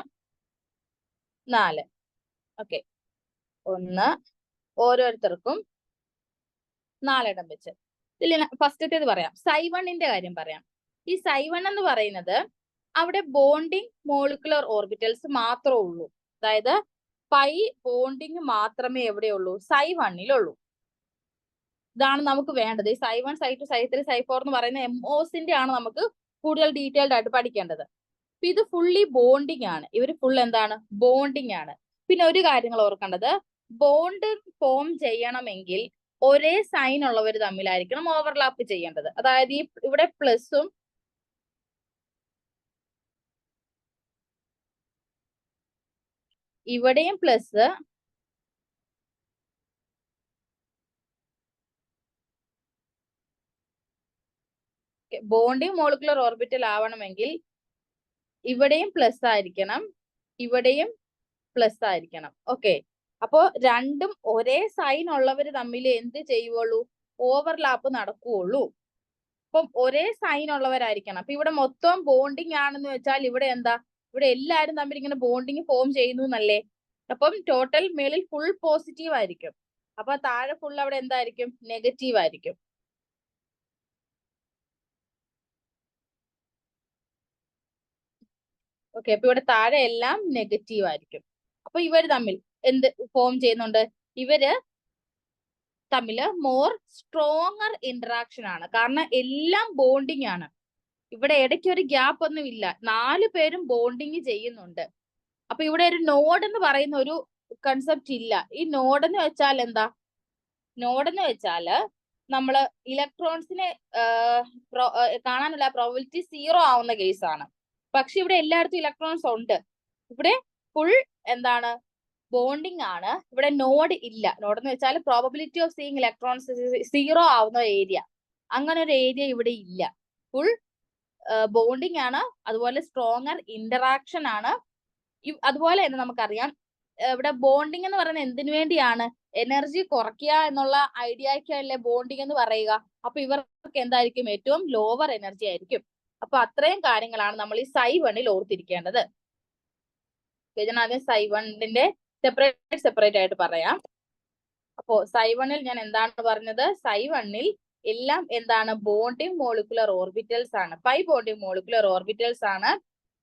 4. ഓക്കെ, 1 ഓരോരുത്തർക്കും 4 ഇടം വെച്ച്. ഇതിൽ ഫസ്റ്റത്തേത് പറയാം. Ψ1ന്റെ കാര്യം പറയാം. ഈ Ψ1 എന്ന് പറയുന്നത് അവിടെ ബോണ്ടിങ് മോളിക്കുലർ ഓർബിറ്റൽസ് മാത്രമേ ഉള്ളൂ. അതായത് പൈ ബോണ്ടിങ് മാത്രമേ എവിടെയുള്ളൂ? Ψ1-ലുള്ളൂ. ഇതാണ് നമുക്ക് വേണ്ടത്. ഈ Ψ1, Ψ2, Ψ3, Ψ4 എന്ന് പറയുന്ന MOsന്റെ ആണ് നമുക്ക് കൂടുതൽ ഡീറ്റെയിൽഡ് ആയിട്ട് പഠിക്കേണ്ടത്. അപ്പൊ ഇത് ഫുള്ളി ബോണ്ടിങ് ആണ്. ഇവര് ഫുൾ എന്താണ്? ബോണ്ടിങ് ആണ്. പിന്നെ ഒരു കാര്യങ്ങൾ ഓർക്കേണ്ടത്, ബോണ്ട് ഫോം ചെയ്യണമെങ്കിൽ ഒരേ സൈൻ ഉള്ളവർ തമ്മിലായിരിക്കണം ഓവർലാപ്പ് ചെയ്യേണ്ടത്. അതായത് ഇവിടെ പ്ലസും ഇവിടെയും പ്ലസ് ബോണ്ടിങ് മോളിക്കുലർ ഓർബിറ്റൽ ആവണമെങ്കിൽ ഇവിടെയും പ്ലസ് ആയിരിക്കണം, ഇവിടെയും പ്ലസ് ആയിരിക്കണം. ഓക്കെ, അപ്പോ രണ്ടും ഒരേ സൈൻ ഉള്ളവർ തമ്മിൽ എന്ത് ചെയ്യുള്ളൂ? ഓവർലാപ്പ് നടക്കുകയുള്ളൂ. അപ്പം ഒരേ സൈൻ ഉള്ളവരായിരിക്കണം. അപ്പൊ ഇവിടെ മൊത്തം ബോണ്ടിങ് ആണെന്ന് വെച്ചാൽ ഇവിടെ എന്താ? ഇവിടെ എല്ലാവരും തമ്മിൽ ഇങ്ങനെ ബോണ്ടിങ് ഫോം ചെയ്യുന്നു എന്നല്ലേ? അപ്പം ടോട്ടൽ മേളിൽ ഫുൾ പോസിറ്റീവ് ആയിരിക്കും. അപ്പൊ താഴെ ഫുൾ അവിടെ എന്തായിരിക്കും? നെഗറ്റീവ് ആയിരിക്കും. ഓക്കെ, അപ്പൊ ഇവിടെ താഴെ എല്ലാം നെഗറ്റീവ് ആയിരിക്കും. അപ്പൊ ഇവര് തമ്മിൽ എന്ത് ഫോം ചെയ്യുന്നുണ്ട്? ഇവര് തമ്മിൽ മോർ സ്ട്രോങ്ങർ ഇന്ററാക്ഷൻ ആണ്. കാരണം എല്ലാം ബോണ്ടിങ് ആണ്. ഇവിടെ ഇടയ്ക്ക് ഒരു ഗ്യാപ്പ് ഒന്നും ഇല്ല. 4 പേരും ബോണ്ടിങ് ചെയ്യുന്നുണ്ട്. അപ്പൊ ഇവിടെ ഒരു നോഡ് എന്ന് പറയുന്ന ഒരു കൺസെപ്റ്റ് ഇല്ല. ഈ നോഡ് എന്ന് വെച്ചാൽ എന്താ? നോഡ് എന്ന് വെച്ചാല് നമ്മള് ഇലക്ട്രോൺസിനെ കാണാനുള്ള പ്രോബിലിറ്റി 0 ആവുന്ന കേസാണ്. പക്ഷെ ഇവിടെ എല്ലായിടത്തും ഇലക്ട്രോൺസ് ഉണ്ട്. ഇവിടെ ഫുൾ എന്താണ്? ബോണ്ടിങ് ആണ്. ഇവിടെ നോഡ് ഇല്ല. നോഡ് എന്ന് വെച്ചാൽ പ്രോബിലിറ്റി ഓഫ് സീയിങ് ഇലക്ട്രോൺസ് 0 ആവുന്ന ഏരിയ. അങ്ങനെ ഒരു ഏരിയ ഇവിടെ ഇല്ല. ഫുൾ ബോണ്ടിങ് ആണ്. അതുപോലെ സ്ട്രോങ്ങർ ഇന്ററാക്ഷൻ ആണ്. അതുപോലെ തന്നെ നമുക്കറിയാം ഇവിടെ ബോണ്ടിങ് എന്ന് പറയുന്നത് എന്തിനു വേണ്ടിയാണ്? എനർജി കുറയ്ക്കുക എന്നുള്ള ഐഡിയക്കല്ലേ ബോണ്ടിങ് എന്ന് പറയുക. അപ്പൊ ഇവർക്ക് എന്തായിരിക്കും? ഏറ്റവും ലോവർ എനർജി ആയിരിക്കും. അപ്പൊ അത്രയും കാര്യങ്ങളാണ് നമ്മൾ ഈ Ψ1 ഓർത്തിരിക്കേണ്ടത്. ഞാൻ ആദ്യം Ψ1 സെപ്പറേറ്റ് ആയിട്ട് പറയാം. അപ്പോ Ψ1 ഞാൻ എന്താണ് പറഞ്ഞത്? Ψ1 എല്ലാം എന്താണ്? ബോണ്ടിങ് മോളിക്കുലർ ഓർബിറ്റൽസ് ആണ്. 5 ബോണ്ടിങ് മോളിക്കുലർ ഓർബിറ്റൽസ് ആണ്.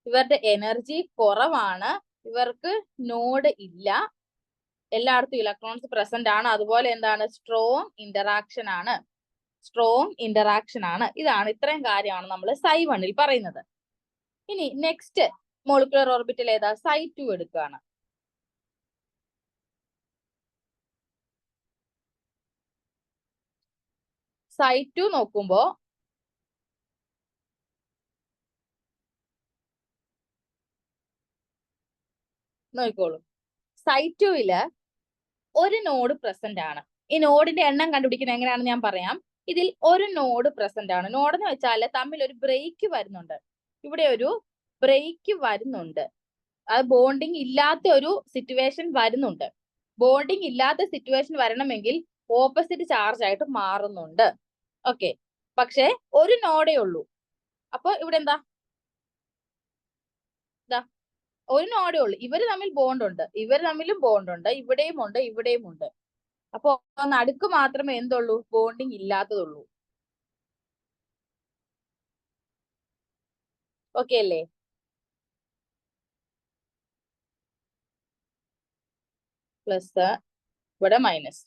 ഇവരുടെ എനർജി കുറവാണ്. ഇവർക്ക് നോഡ് ഇല്ല. എല്ലായിടത്തും ഇലക്ട്രോൺസ് പ്രസന്റ് ആണ്. അതുപോലെ എന്താണ്? സ്ട്രോങ് ഇന്ററാക്ഷൻ ആണ്. സ്ട്രോങ് ഇന്ററാക്ഷൻ ആണ്. ഇത്രയും കാര്യമാണ് നമ്മൾ Ψ1 പറയുന്നത്. ഇനി നെക്സ്റ്റ് മോളിക്കുലർ ഓർബിറ്റൽ ഏതാ? Ψ2 എടുക്കുകയാണ്. Ψ2 നോക്കുമ്പോ നോക്കിക്കോളൂ. Ψ2 ഒരു നോഡ് പ്രസന്റ് ആണ്. ഈ നോഡിന്റെ എണ്ണം കണ്ടുപിടിക്കുന്നത് എങ്ങനെയാണെന്ന് ഞാൻ പറയാം. ഇതിൽ ഒരു നോഡ് പ്രസന്റ് ആണ്. നോഡ് എന്ന് വെച്ചാൽ തമ്മിൽ ഒരു ബ്രേക്ക് വരുന്നുണ്ട്. ഇവിടെ ഒരു ബ്രേക്ക് വരുന്നുണ്ട്. അത് ബോണ്ടിങ് ഇല്ലാത്ത ഒരു സിറ്റുവേഷൻ വരുന്നുണ്ട്. ബോണ്ടിങ് ഇല്ലാത്ത സിറ്റുവേഷൻ വരണമെങ്കിൽ ഓപ്പോസിറ്റ് ചാർജ് ആയിട്ട് മാറുന്നുണ്ട്. ഓക്കെ, പക്ഷെ ഒരു നോഡേ ഉള്ളൂ. അപ്പൊ ഇവിടെ എന്താ? ഒരു നോഡേ ഉള്ളൂ. ഇവര് തമ്മിൽ ബോണ്ട് ഉണ്ട്. ഇവര് തമ്മിലും ബോണ്ട് ഉണ്ട്. ഇവിടെയും ഉണ്ട്, ഇവിടെയും ഉണ്ട്. അപ്പൊ നടുക്ക് മാത്രമേ എന്തുള്ളൂ? ബോണ്ടിങ് ഇല്ലാത്തതുള്ളൂ. ഓക്കെ അല്ലേ? പ്ലസ്, ഇവിടെ മൈനസ്.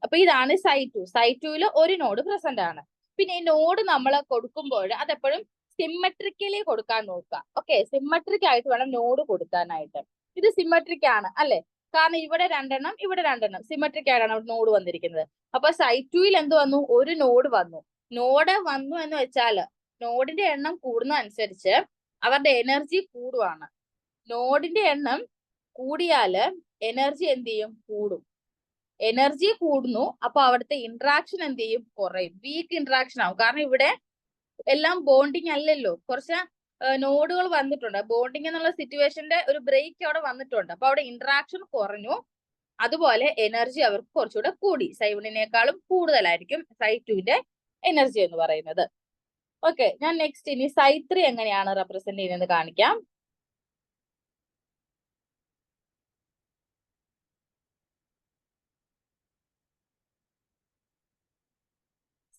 അപ്പൊ ഇതാണ് Ψ2. Ψ2 ഒരു നോഡ് പ്രസന്റ് ആണ്. പിന്നെ ഈ നോഡ് നമ്മൾ കൊടുക്കുമ്പോൾ അതെപ്പോഴും സിമെട്രിക്കലി കൊടുക്കാൻ നോക്കുക. ഓക്കെ, സിമെട്രിക് ആയിട്ട് വേണം നോഡ് കൊടുക്കാനായിട്ട്. ഇത് സിമെട്രിക് ആണ് അല്ലെ? കാരണം ഇവിടെ 2 എണ്ണം, ഇവിടെ 2 എണ്ണം സിമെട്രിക് ആയിട്ടാണ് നോഡ് വന്നിരിക്കുന്നത്. അപ്പൊ Ψ2 എന്ത് വന്നു? ഒരു നോഡ് വന്നു. നോഡ് വന്നു എന്ന് വെച്ചാല് നോഡിന്റെ എണ്ണം കൂടുന്ന അനുസരിച്ച് അവരുടെ എനർജി കൂടുവാണ്. നോഡിന്റെ എണ്ണം കൂടിയാല് എനർജി എന്ത് ചെയ്യും? കൂടും. എനർജി കൂടുന്നു. അപ്പൊ അവിടുത്തെ ഇന്ററാക്ഷൻ എന്ത് ചെയ്യും? കുറയും. വീക്ക് ഇന്ററാക്ഷൻ ആവും. കാരണം ഇവിടെ എല്ലാം ബോണ്ടിങ് അല്ലല്ലോ. കുറച്ച് നോഡുകൾ വന്നിട്ടുണ്ട്. ബോണ്ടിങ് എന്നുള്ള സിറ്റുവേഷന്റെ ഒരു ബ്രേക്ക് അവിടെ വന്നിട്ടുണ്ട്. അപ്പൊ അവിടെ ഇന്ററാക്ഷൻ കുറഞ്ഞു. അതുപോലെ എനർജി അവർക്ക് കുറച്ചുകൂടെ കൂടി. Ψ1 കൂടുതലായിരിക്കും Ψ2 എനർജി എന്ന് പറയുന്നത്. ഓക്കെ, ഞാൻ നെക്സ്റ്റ് ഇനി Ψ3 എങ്ങനെയാണ് റെപ്രസെന്റ് ചെയ്യുന്നത് കാണിക്കാം.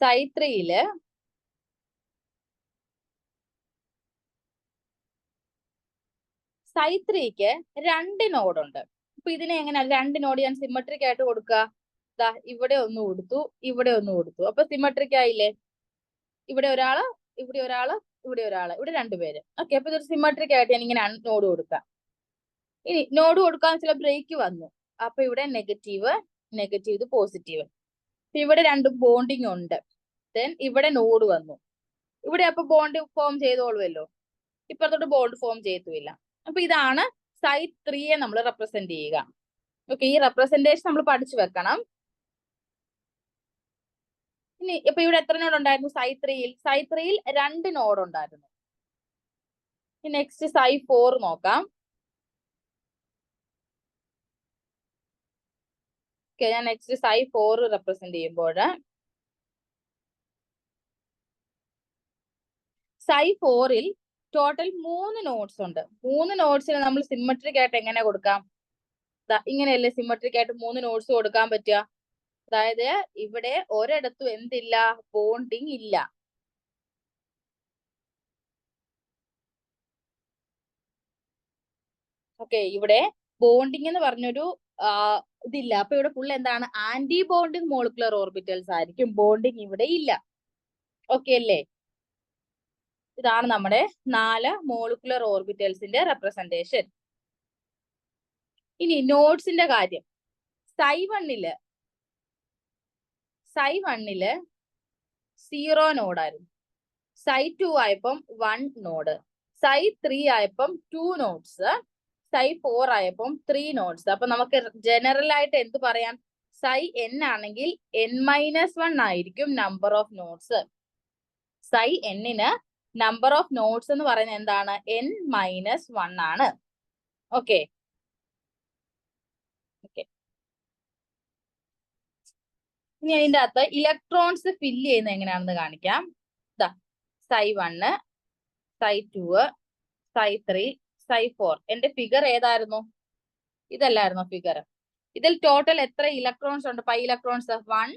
Ψ3 Ψ3 2 നോഡ് ഉണ്ട്. അപ്പൊ ഇതിനെ എങ്ങനെയാണ് 2 നോഡ് ഞാൻ സിമെട്രിക് ആയിട്ട് കൊടുക്കുക? ഇവിടെ ഒന്ന് കൊടുത്തു, ഇവിടെ ഒന്ന് കൊടുത്തു. അപ്പൊ സിമെട്രിക് ആയില്ലേ? ഇവിടെ ഒരാള്, ഇവിടെ ഒരാള്, ഇവിടെ ഒരാള്, ഇവിടെ 2 പേര്. ഓക്കെ, അപ്പൊ ഇതൊരു സിമെട്രിക് ആയിട്ട് ഞാൻ ഇങ്ങനെയാണ് നോഡ് കൊടുക്കുക. ഇനി നോഡ് കൊടുക്കാൻ ചില ബ്രേക്ക് വന്നു. അപ്പൊ ഇവിടെ നെഗറ്റീവ് നെഗറ്റീവ്, ഇത് പോസിറ്റീവ്. ഇവിടെ രണ്ടും ബോണ്ടിങ് ഉണ്ട്. ദെൻ ഇവിടെ നോഡ് വന്നു. ഇവിടെ അപ്പൊ ബോണ്ട് ഫോം ചെയ്തോളുമല്ലോ, ഇപ്പുറത്തോട്ട് ബോണ്ട് ഫോം ചെയ്യത്തുമില്ല. അപ്പൊ ഇതാണ് സൈറ്റ് 3 നമ്മൾ റെപ്രസെന്റ് ചെയ്യുക. ഓക്കെ, ഈ റെപ്രസെന്റേഷൻ നമ്മൾ പഠിച്ചു വെക്കണം. ഇനി ഇപ്പൊ ഇവിടെ എത്ര നോഡ് ഉണ്ടായിരുന്നു സൈറ്റ് 3-യിൽ? സൈറ്റ് 3-യിൽ 2 നോഡ് ഉണ്ടായിരുന്നു. നെക്സ്റ്റ് സൈറ്റ് 4 നോക്കാം. ഓക്കെ, ഞാൻ നെക്സ്റ്റ് സൈറ്റ് 4 റെപ്രസെന്റ് ചെയ്യുമ്പോൾ സൈറ്റ് 4-ൽ ടോട്ടൽ 3 നോഡ്സ് ഉണ്ട്. 3 നോഡ്സിന് നമ്മൾ സിമ്മട്രിക് ആയിട്ട് എങ്ങനെ കൊടുക്കാം? ഇങ്ങനെയല്ലേ സിമ്മട്രിക് ആയിട്ട് 3 നോഡ്സ് കൊടുക്കാൻ പറ്റുക. അതായത് ഇവിടെ ഒരിടത്തും എന്തില്ല, ബോണ്ടിങ് ഇല്ല. ഓക്കെ, ഇവിടെ ബോണ്ടിങ് എന്ന് പറഞ്ഞൊരു ഇതില്ല. അപ്പൊ ഇവിടെ ഫുൾ എന്താണ്, ആന്റി ബോണ്ടിങ് മോളിക്കുലർ ഓർബിറ്റൽസ് ആയിരിക്കും. ബോണ്ടിങ് ഇവിടെ ഇല്ല. ഓക്കെ അല്ലേ? ഇതാണ് നമ്മുടെ 4 മോളിക്കുലർ ഓർബിറ്റൽസിന്റെ റെപ്രസെന്റേഷൻ. ഇനി നോഡ്സിന്റെ കാര്യം. സൈറ്റ് 1-ല് 0 നോഡായിരുന്നു. സൈറ്റ് 2 ആയപ്പം 1 നോഡ്. സൈറ്റ് 3 ആയപ്പം 2 നോഡ്സ്. സൈറ്റ് 4 ആയപ്പം 3 നോഡ്സ്. അപ്പൊ നമുക്ക് ജനറൽ ആയിട്ട് എന്ത് പറയാം? സൈറ്റ് n ആണെങ്കിൽ n-1 ആയിരിക്കും നമ്പർ ഓഫ് നോഡ്സ്. സൈറ്റ് n-ന് നമ്പർ ഓഫ് നോഡ്സ് എന്ന് പറയുന്നത് എന്താണ്? n-1 ആണ്. ഓക്കെ ഓക്കെ, ഇനി അതിന്റെ അകത്ത് ഇലക്ട്രോൺസ് ഫില്ല് ചെയ്യുന്നത് എങ്ങനെയാണെന്ന് കാണിക്കാം. ഇതാ സൈറ്റ് 1, സൈറ്റ് 2, സൈറ്റ് 3, സൈറ്റ് 4. എന്റെ ഫിഗർ ഏതായിരുന്നു? ഇതല്ലായിരുന്നു ഫിഗർ. ഇതിൽ ടോട്ടൽ എത്ര ഇലക്ട്രോൺസ് ഉണ്ട്? പൈ ഇലക്ട്രോൺസ് 1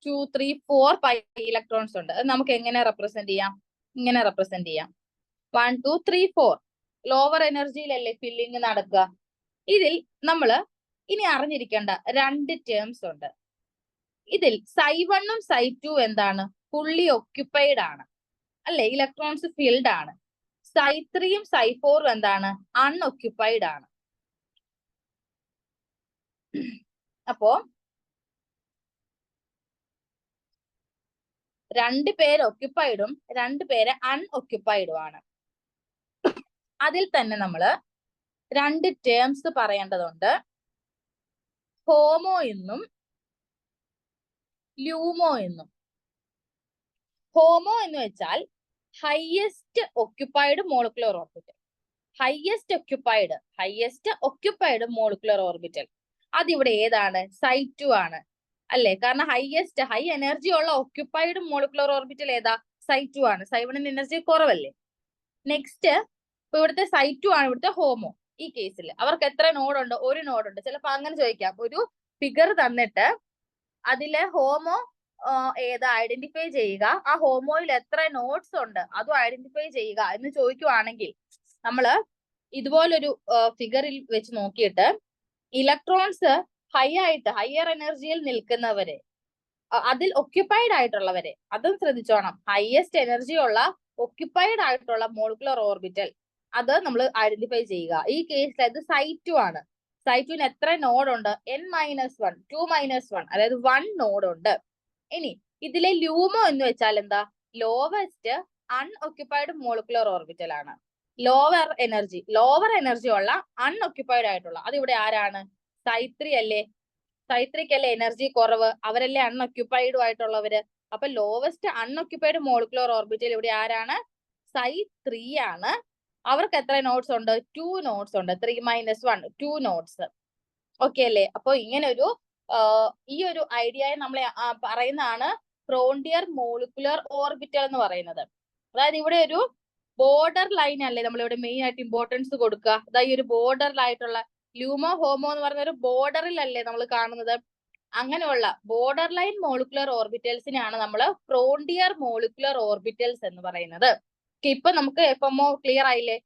2 3 4 പൈ ഇലക്ട്രോൺസ് ഉണ്ട്. അത് നമുക്ക് എങ്ങനെ റെപ്രസെന്റ് ചെയ്യാം? ഇങ്ങനെ റെപ്രസെന്റ് ചെയ്യാം. 1 2 3 4 ലോവർ എനർജിയിലല്ലേ ഫില്ലിങ് നടക്കുക. ഇതിൽ നമ്മൾ ഇനി അറിഞ്ഞിരിക്കേണ്ട 2 ടേംസ് ഉണ്ട്. ഇതിൽ സൈറ്റ് 1-ഉം സൈറ്റ് 2 എന്താണ്? ഫുള്ളി ഒക്യുപ്പൈഡ് ആണ് അല്ലെ, ഇലക്ട്രോൺസ് ഫിൽഡ് ആണ്. സൈറ്റ് 3-യും സൈറ്റ് 4-ഉം എന്താണ്? അൺഒക്യുപ്പൈഡ് ആണ്. അപ്പോ 2 പേര് ഒക്യുപ്പൈഡും 2 പേര് അൺഒക്യുപ്പൈഡും ആണ്. അതിൽ തന്നെ നമ്മൾ 2 ടേംസ് പറയേണ്ടതുണ്ട്. ഹോമോ എന്നും ലൂമോ എന്നും. ഹോമോ എന്ന് വെച്ചാൽ highest occupied molecular orbital. Highest occupied molecular orbital അതിവിടെ ഏതാണ്? സൈറ്റ് 2 ആണ് അല്ലെ? കാരണം ഹൈ എനർജി ഉള്ള ഒക്യുപ്പൈഡ് മോളിക്കുലർ ഓർബിറ്റൽ ഏതാ? സൈറ്റ് 2 ആണ്. സൈറ്റ് 1-ന് എനർജി കുറവല്ലേ. നെക്സ്റ്റ് ഇപ്പൊ ഇവിടുത്തെ സൈറ്റ് 2 ആണ് ഇവിടുത്തെ ഹോമോ. ഈ കേസിൽ അവർക്ക് എത്ര നോഡ് ഉണ്ട്? 1 നോഡ് ഉണ്ട്. ചിലപ്പോ അങ്ങനെ ചോദിക്കാം, ഒരു ഫിഗർ തന്നിട്ട് അതിലെ ഹോമോ ഏതാ ഐഡന്റിഫൈ ചെയ്യുക, ആ ഹോമോയിൽ എത്ര നോഡ്സ് ഉണ്ട് അതും ഐഡന്റിഫൈ ചെയ്യുക എന്ന് ചോദിക്കുവാണെങ്കിൽ നമ്മള് ഇതുപോലൊരു ഫിഗറിൽ വെച്ച് നോക്കിയിട്ട് ഇലക്ട്രോൺസ് ഹയർ എനർജിയിൽ നിൽക്കുന്നവരെ, അതിൽ ഒക്യുപ്പൈഡ് ആയിട്ടുള്ളവരെ, അതും ശ്രദ്ധിച്ചോണം. ഹയസ്റ്റ് എനർജി ഉള്ള ഒക്യുപ്പൈഡ് ആയിട്ടുള്ള മോളിക്കുലർ ഓർബിറ്റൽ അത് നമ്മൾ ഐഡന്റിഫൈ ചെയ്യുക. ഈ കേസിൽ അത് സൈറ്റ് 2 ആണ്. സൈറ്റ് 2-ന് എത്ര നോഡ് ഉണ്ട്? n-1 2-1, അതായത് 1 നോഡ് ഉണ്ട്. ഇനി ഇതിലെ ലൂമോ എന്ന് വെച്ചാൽ എന്താ? ലോവസ്റ്റ് അൺഒക്യുപ്പൈഡ് മോളിക്കുലർ ഓർബിറ്റൽ ആണ്. ലോവർ എനർജി ഉള്ള അൺഒക്യുപ്പൈഡ് ആയിട്ടുള്ള അത് ഇവിടെ ആരാണ്? സൈറ്റ് 3 അല്ലേ? സൈറ്റ് 3-ക്കല്ലേ എനർജി കുറവ്, അവരല്ലേ അൺഒക്യുപ്പൈഡ് ആയിട്ടുള്ളവര്. അപ്പൊ ലോവസ്റ്റ് അൺഒക്യുപ്പൈഡ് മോളിക്കുലർ ഓർബിറ്റൽ ഇവിടെ ആരാണ്? സൈറ്റ് 3 ആണ്. അവർക്ക് എത്ര നോഡ്സ് ഉണ്ട്? 2 നോഡ്സ് ഉണ്ട്. 3-1 2 നോഡ്സ്. ഓക്കെ അല്ലേ? അപ്പൊ ഇങ്ങനെ ഒരു ഈ ഒരു ഐഡിയ നമ്മൾ പറയുന്നതാണ് ഫ്രോണ്ടിയർ മോളിക്കുലർ ഓർബിറ്റൽ എന്ന് പറയുന്നത്. അതായത് ഇവിടെ ഒരു ബോർഡർ ലൈൻ അല്ലേ നമ്മൾ ഇവിടെ മെയിൻ ആയിട്ട് ഇമ്പോർട്ടൻസ് കൊടുക്കുക. അതായത് ഈ ഒരു ബോർഡറിലായിട്ടുള്ള ലൂമോ ഹോമോ എന്ന് പറയുന്ന ഒരു ബോർഡറിലല്ലേ നമ്മൾ കാണുന്നത്. അങ്ങനെയുള്ള ബോർഡർ ലൈൻ മോളിക്കുലർ ഓർബിറ്റൽസിനെയാണ് നമ്മൾ ഫ്രോണ്ടിയർ മോളിക്കുലർ ഓർബിറ്റൽസ് എന്ന് പറയുന്നത്. ഇപ്പൊ നമുക്ക് FMO ക്ലിയർ ആയില്ലേ?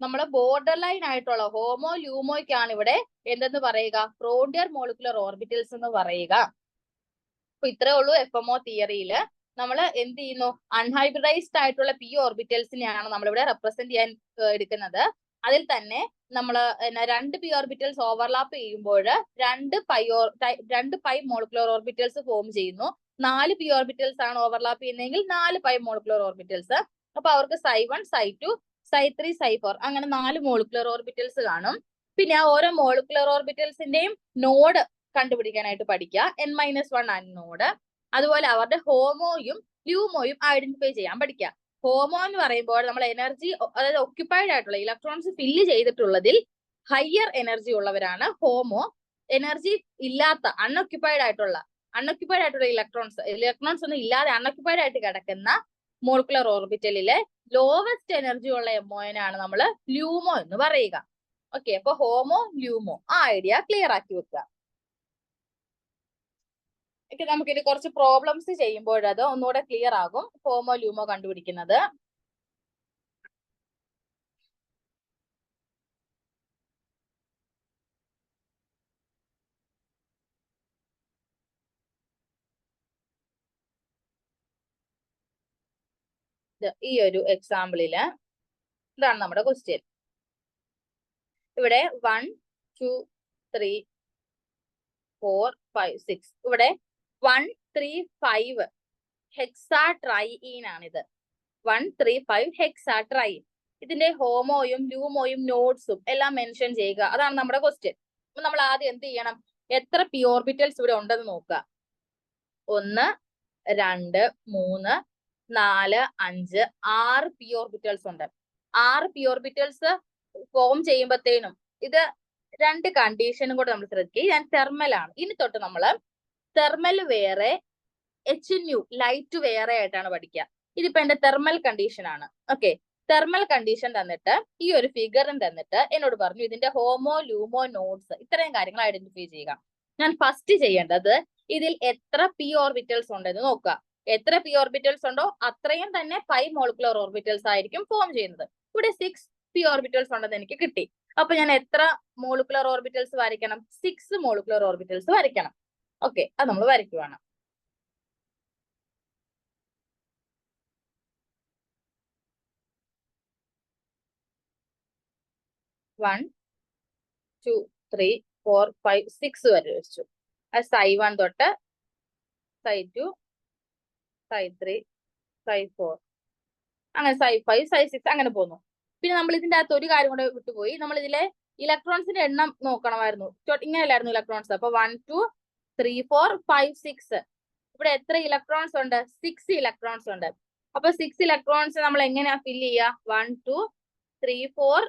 നമ്മൾ ബോർഡർ ലൈൻ ആയിട്ടുള്ള ഹോമോ ലൂമോയ്ക്കാണ് ഇവിടെ എന്തെന്ന് പറയുക? ഫ്രോണ്ടിയർ മോളിക്കുലർ ഓർബിറ്റൽസ് എന്ന് പറയുക. അപ്പൊ ഇത്രേ ഉള്ളൂ FMO തിയറിയില്. നമ്മൾ എന്ത് ചെയ്യുന്നു? അൺഹൈബ്രിഡൈസ്ഡ് ആയിട്ടുള്ള p ഓർബിറ്റൽസിനെയാണ് നമ്മളിവിടെ റെപ്രസെന്റ് ചെയ്യാൻ എടുക്കുന്നത്. അതിൽ തന്നെ നമ്മൾ രണ്ട് പി ഓർബിറ്റൽസ് ഓവർലാപ്പ് ചെയ്യുമ്പോൾ രണ്ട് പൈ മോളിക്കുലർ ഓർബിറ്റൽസ് ഫോം ചെയ്യുന്നു. 4 പി ഓർബിറ്റൽസ് ആണ് ഓവർലാപ്പ് ചെയ്യുന്നതെങ്കിൽ 4 പൈ മോളിക്കുലർ ഓർബിറ്റൽസ്. അപ്പൊ അവർക്ക് Ψ1, Ψ2, Ψ3, Ψ4 അങ്ങനെ 4 മോളിക്കുലർ ഓർബിറ്റൽസ് കാണും. പിന്നെ ആ ഓരോ മോളിക്കുലർ ഓർബിറ്റൽസിന്റെയും നോഡ് കണ്ടുപിടിക്കാനായിട്ട് പഠിക്കുക. N-1 ആണ് നോഡ്. അതുപോലെ അവരുടെ ഹോമോയും ല്യൂമോയും ഐഡന്റിഫൈ ചെയ്യാൻ പഠിക്കുക. ഹോമോ എന്ന് പറയുമ്പോൾ നമ്മൾ എനർജി, അതായത് ഒക്യുപ്പൈഡ് ആയിട്ടുള്ള ഇലക്ട്രോൺസ് ഫില്ല് ചെയ്തിട്ടുള്ളതിൽ ഹയർ എനർജി ഉള്ളവരാണ് ഹോമോ. എനർജി ഇല്ലാത്ത അൺഒക്യുപ്പൈഡ് ആയിട്ടുള്ള ഇലക്ട്രോൺസ് ഒന്നും ഇല്ലാതെ അൺഒക്യുപ്പൈഡ് ആയിട്ട് കിടക്കുന്ന മോളിക്കുലർ ഓർബിറ്റലിലെ ലോവസ്റ്റ് എനർജി ഉള്ള എംഒനാണ് നമ്മൾ ല്യൂമോ എന്ന് പറയുക. ഓക്കെ, അപ്പൊ ഹോമോ ല്യൂമോ ആ ഐഡിയ ക്ലിയർ ആക്കി വെക്കുക. നമുക്കിത് കുറച്ച് പ്രോബ്ലംസ് ചെയ്യുമ്പോഴത് ഒന്നുകൂടെ ക്ലിയർ ആകും ഹോമോ ല്യൂമോ കണ്ടുപിടിക്കുന്നത്. ഈ ഒരു എക്സാമ്പിളില് ഇതാണ് നമ്മുടെ ക്വസ്റ്റ്യൻ. ഇവിടെ 1, 2, 3, 4, 5, 6. ഇവിടെ 1, 3, 5 ഹെക്സാട്രൈൻ ആണിത്. 1, 3, 5 ഹെക്സാട്രൈൻ. ഇതിന്റെ ഹോമോയും ല്യൂമോയും നോഡ്സും എല്ലാം മെൻഷൻ ചെയ്യുക. അതാണ് നമ്മുടെ ക്വസ്റ്റ്യൻ. അപ്പൊ നമ്മൾ ആദ്യം എന്ത് ചെയ്യണം? എത്ര പി ഓർബിറ്റൽസ് ഇവിടെ ഉണ്ടെന്ന് നോക്കുക. 1, 2, 3, 4, 5, 6 പി ഓർബിറ്റൽസ് ഉണ്ട്. 6 പി ഓർബിറ്റൽസ് ഫോം ചെയ്യുമ്പോഴത്തേനും ഇത് രണ്ട് കണ്ടീഷനും കൂടെ നമ്മൾ ശ്രദ്ധിക്കുക. ഞാൻ തെർമൽ ആണ്. ഇനി തൊട്ട് നമ്മള് തെർമൽ വേറെ HNU ലൈറ്റ് വേറെ ആയിട്ടാണ് പഠിക്കുക. ഇതിപ്പോ എന്റെ തെർമൽ കണ്ടീഷൻ ആണ്. ഓക്കെ, തെർമൽ കണ്ടീഷൻ തന്നിട്ട് ഈ ഒരു ഫിഗറും തന്നിട്ട് എന്നോട് പറഞ്ഞു ഇതിന്റെ ഹോമോ ല്യൂമോ നോഡ്സ് ഇത്രയും കാര്യങ്ങൾ ഐഡന്റിഫൈ ചെയ്യുക. ഞാൻ ഫസ്റ്റ് ചെയ്യേണ്ടത് ഇതിൽ എത്ര പി ഓർബിറ്റൽസ് ഉണ്ടെന്ന് നോക്കുക. എത്ര പി ഓർബിറ്റൽസ് ഉണ്ടോ അത്രയും തന്നെ 5 മോളിക്കുലർ ഓർബിറ്റൽസ് ആയിരിക്കും ഫോം ചെയ്യുന്നത്. ഇവിടെ 6 പി ഓർബിറ്റൽസ് ഉണ്ടെന്ന് എനിക്ക് കിട്ടി. അപ്പൊ ഞാൻ എത്ര മോളിക്കുലർ ഓർബിറ്റൽസ് വരയ്ക്കണം? 6 മോളിക്കുലർ ഓർബിറ്റൽസ് വരയ്ക്കണം. ഓക്കെ, അത് നമ്മൾ വരയ്ക്കുവാണ്. വൺ 2 3 4 5 6 വരെ വെച്ചു. അത് Ψ1 തൊട്ട് Ψ2 Ψ3 Ψ4 അങ്ങനെ Ψ5 Ψ6 അങ്ങനെ പോകുന്നു. പിന്നെ നമ്മൾ ഇതിന്റെ അകത്ത് ഒരു കാര്യം കൂടെ വിട്ടുപോയി. നമ്മൾ ഇതിലെ ഇലക്ട്രോൺസിന്റെ എണ്ണം നോക്കണമായിരുന്നു. ഇങ്ങനെയല്ലായിരുന്നു ഇലക്ട്രോൺസ്. അപ്പൊ 1 2 3 4 5 6 ഇവിടെ എത്ര ഇലക്ട്രോൺസ് ഉണ്ട്? 6 ഇലക്ട്രോൺസ് ഉണ്ട്. അപ്പൊ 6 ഇലക്ട്രോൺസ് നമ്മൾ എങ്ങനെയാ ഫില്ല് ചെയ്യുക? 1 2 3 4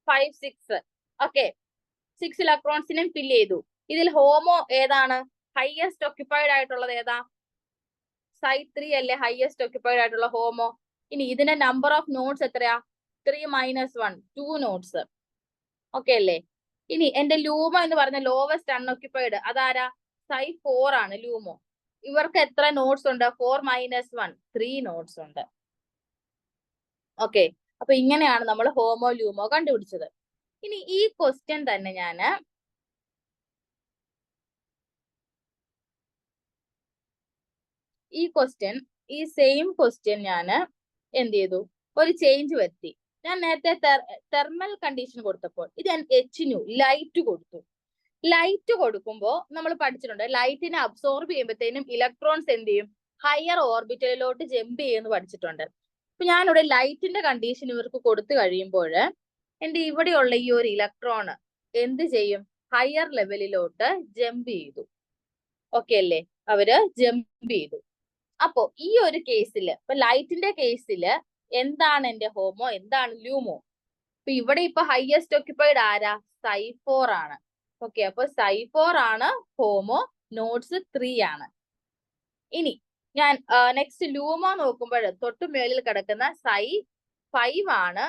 5 6. ഓക്കെ, 6 ഇലക്ട്രോൺസിനെയും ഫില്ല് ചെയ്തു. ഇതിൽ ഹോമോ ഏതാണ്? ഹയസ്റ്റ് ഓക്യുപ്പൈഡ് ആയിട്ടുള്ളത് ഏതാ? Ψ3 അല്ലേ ഹയസ്റ്റ് ഓക്യുപ്പൈഡ് ആയിട്ടുള്ള ഹോമോ. ഇനി ഇതിന്റെ നമ്പർ ഓഫ് നോഡ്സ് എത്രയാ? 3 - 1 2 നോഡ്സ്. ഓക്കെ അല്ലേ? ഇനി എന്റെ ലൂമോ എന്ന് പറഞ്ഞ ലോവസ്റ്റ് അൺഓക്യുപ്പൈഡ് അതാരാ? Ψ4 ആണ് ലൂമോ. ഇവർക്ക് എത്ര നോഡ്സ് ഉണ്ട്? 4 - 1 3 നോഡ്സ് ഉണ്ട്. ഓക്കെ, അപ്പൊ ഇങ്ങനെയാണ് നമ്മൾ ഹോമോ ലൂമോ കണ്ടുപിടിച്ചത്. ഇനി ഈ ക്വസ്റ്റ്യൻ തന്നെ ഈ സെയിം ക്വസ്റ്റ്യൻ ഞാൻ എന്ത് ചെയ്തു? ഒരു ചേഞ്ച് വരുത്തി. ഞാൻ നേരത്തെ തെർമൽ കണ്ടീഷൻ കൊടുത്തപ്പോൾ ഇത് HNU ലൈറ്റ് കൊടുത്തു. ലൈറ്റ് കൊടുക്കുമ്പോൾ നമ്മൾ പഠിച്ചിട്ടുണ്ട് ലൈറ്റിനെ അബ്സോർബ് ചെയ്യുമ്പോഴത്തേനും ഇലക്ട്രോൺസ് എന്ത് ചെയ്യും? ഹയർ ഓർബിറ്റലിലോട്ട് ജമ്പ് ചെയ്യുമെന്ന് പഠിച്ചിട്ടുണ്ട്. അപ്പൊ ഞാനിവിടെ ലൈറ്റിന്റെ കണ്ടീഷൻ ഇവർക്ക് കൊടുത്തു കഴിയുമ്പോൾ എന്റെ ഇവിടെയുള്ള ഈ ഒരു ഇലക്ട്രോൺ എന്ത് ചെയ്യും? ഹയർ ലെവലിലോട്ട് ജമ്പ് ചെയ്തു. ഓക്കെ അല്ലേ? അവര് ജമ്പ് ചെയ്തു. അപ്പോ ഈ ഒരു കേസില് ഇപ്പൊ ലൈറ്റിന്റെ കേസില് എന്താണ് എന്റെ ഹോമോ, എന്താണ് ലൂമോ? ഇപ്പൊ ഇവിടെ ഇപ്പൊ ഹയസ്റ്റ് ഓക്യുപ്പൈഡ് ആരാ? Ψ4 ആണ്. ഓക്കെ, അപ്പൊ Ψ4 ആണ് ഹോമോ. നോഡ്സ് 3 ആണ്. ഇനി ഞാൻ നെക്സ്റ്റ് ലൂമോ നോക്കുമ്പോൾ തൊട്ടു മേളിൽ കിടക്കുന്ന Ψ5 ആണ്.